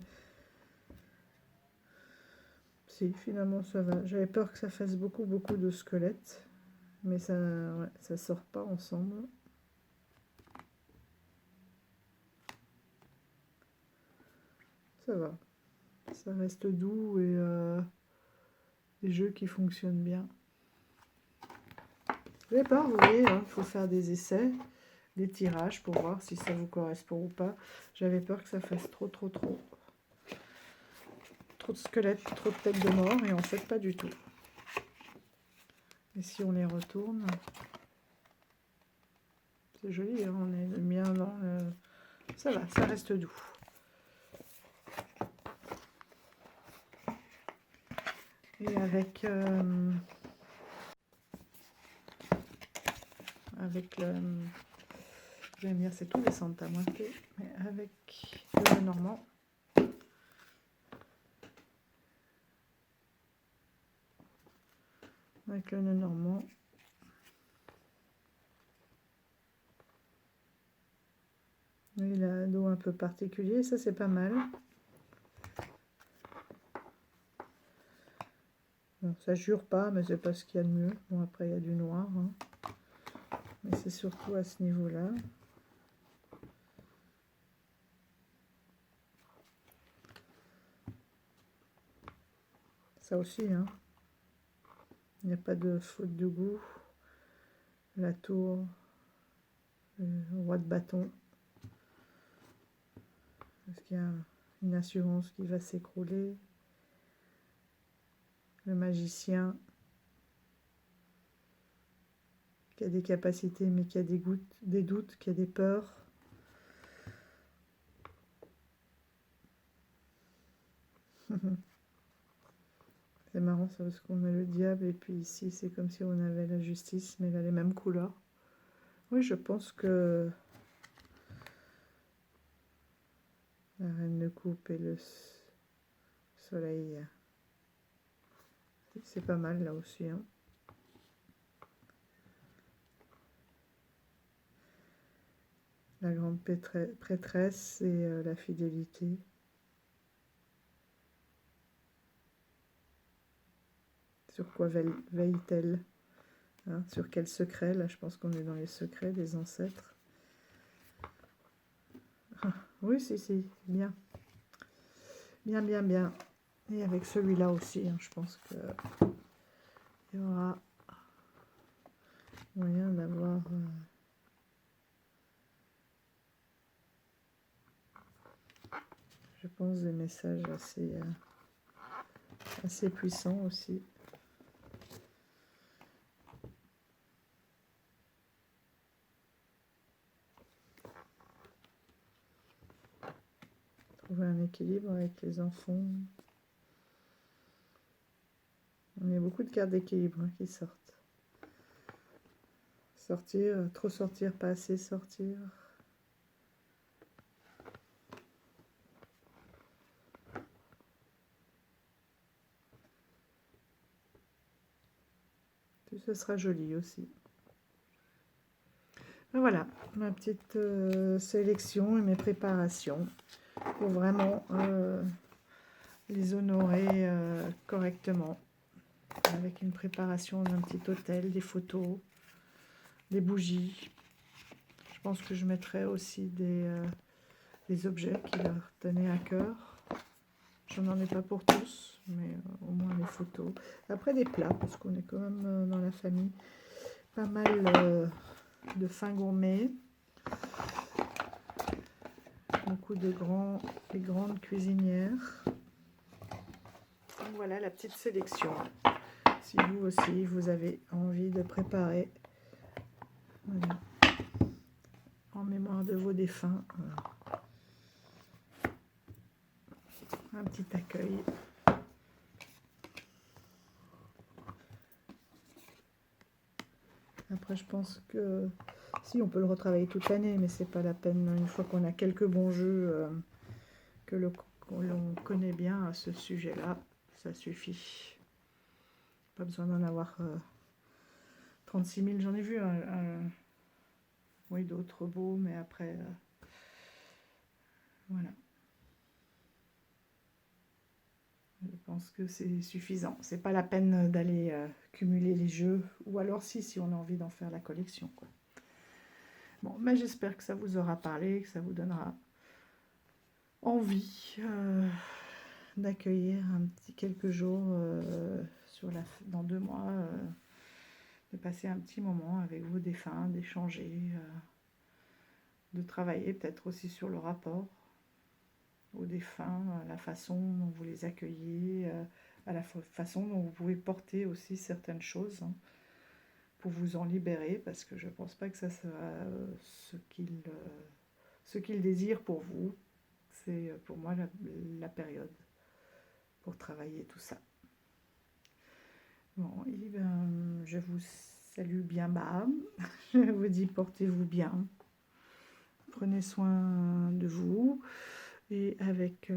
Si, finalement, ça va. J'avais peur que ça fasse beaucoup de squelettes. Mais ça, ouais, ça sort pas ensemble. Ça va. Ça reste doux et des jeux qui fonctionnent bien. J'ai peur, vous voyez, hein, il faut faire des essais, des tirages pour voir si ça vous correspond ou pas. J'avais peur que ça fasse trop de squelettes, trop de têtes de mort, et en fait pas du tout. Et si on les retourne, c'est joli, hein, on est bien dans le... Ça va, ça reste doux. Et avec le... Je vais me dire, c'est tout les Santa Muerte, mais avec le normand. Avec le nœud normand. Il a un dos un peu particulier, ça c'est pas mal. Bon, ça jure pas, mais c'est pas ce qu'il y a de mieux. Bon, après il y a du noir, hein. Mais c'est surtout à ce niveau-là. Ça aussi, hein. Il n'y a pas de faute de goût. La tour, le roi de bâton. Est-ce qu'il y a une assurance qui va s'écrouler? Le magicien, qui a des capacités, mais qui a des doutes, qui a des peurs. C'est marrant ça, parce qu'on a le diable, et puis ici, c'est comme si on avait la justice, mais elle a les mêmes couleurs. Oui, je pense que la reine de coupe et le soleil, c'est pas mal là aussi, hein. La grande prêtresse et la fidélité. Sur quoi veille-t-elle, hein? Sur quel secret? Là, je pense qu'on est dans les secrets des ancêtres. Ah, oui, si, bien. Bien. Et avec celui-là aussi, hein, je pense qu'il y aura moyen d'avoir... je pense des messages assez puissants aussi. Trouver un équilibre avec les enfants. On a beaucoup de cartes d'équilibre, hein, qui sortent. Sortir, trop sortir, pas assez sortir. Tout ça sera joli aussi. Ben voilà, ma petite sélection et mes préparations pour vraiment les honorer correctement. Avec une préparation d'un petit hôtel, des photos, des bougies. Je pense que je mettrai aussi des objets qui leur tenaient à cœur. Je n'en ai pas pour tous, mais au moins les photos. Après des plats, parce qu'on est quand même dans la famille. Pas mal de fins gourmets. Beaucoup de grandes cuisinières. Donc voilà la petite sélection. Si vous aussi, vous avez envie de préparer, voilà, en mémoire de vos défunts, un petit accueil. Après, je pense que si, on peut le retravailler toute l'année, mais c'est pas la peine. Une fois qu'on a quelques bons jeux, que l'on connaît bien à ce sujet-là, ça suffit. Pas besoin d'en avoir 36 000. J'en ai vu oui, d'autres beaux, mais après, voilà. Je pense que c'est suffisant. C'est pas la peine d'aller cumuler les jeux, ou alors si on a envie d'en faire la collection, quoi. Bon, mais j'espère que ça vous aura parlé, que ça vous donnera envie d'accueillir un petit quelques jours dans 2 mois, de passer un petit moment avec vos défunts, d'échanger, de travailler peut-être aussi sur le rapport aux défunts, à la façon dont vous les accueillez, à la façon dont vous pouvez porter aussi certaines choses, hein, pour vous en libérer, parce que je ne pense pas que ça sera ce qu'il désire pour vous. C'est pour moi la période pour travailler tout ça. Bon, et ben, je vous salue bien bas. Je vous dis portez-vous bien. Prenez soin de vous. Et avec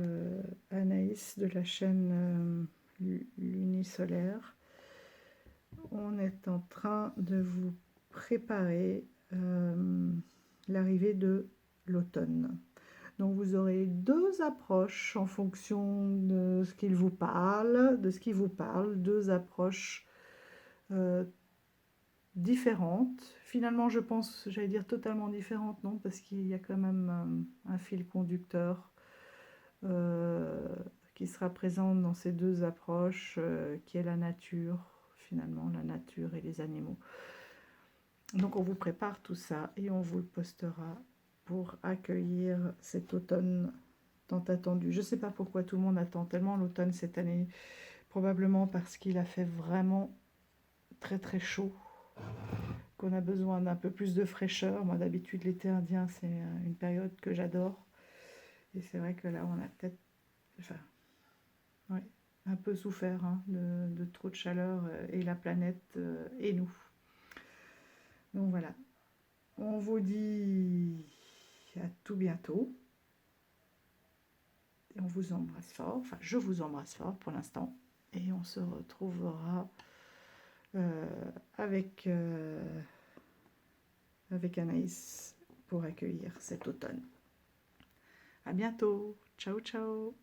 Anaïs de la chaîne Lunisolaire, on est en train de vous préparer l'arrivée de l'automne. Donc vous aurez 2 approches en fonction de ce qu'il vous parle, 2 approches différentes. Finalement, je pense, j'allais dire totalement différentes, non, parce qu'il y a quand même un fil conducteur qui sera présent dans ces 2 approches, qui est la nature, finalement, la nature et les animaux. Donc on vous prépare tout ça et on vous le postera pour accueillir cet automne tant attendu. Je ne sais pas pourquoi tout le monde attend tellement l'automne cette année, probablement parce qu'il a fait vraiment très très chaud, qu'on a besoin d'un peu plus de fraîcheur. Moi d'habitude l'été indien c'est une période que j'adore, et c'est vrai que là on a peut-être, enfin, ouais, un peu souffert, hein, de trop de chaleur, et la planète et nous. Donc voilà, on vous dit à tout bientôt. Et on vous embrasse fort, enfin je vous embrasse fort pour l'instant, et on se retrouvera avec Anaïs pour accueillir cet automne. À bientôt, ciao ciao.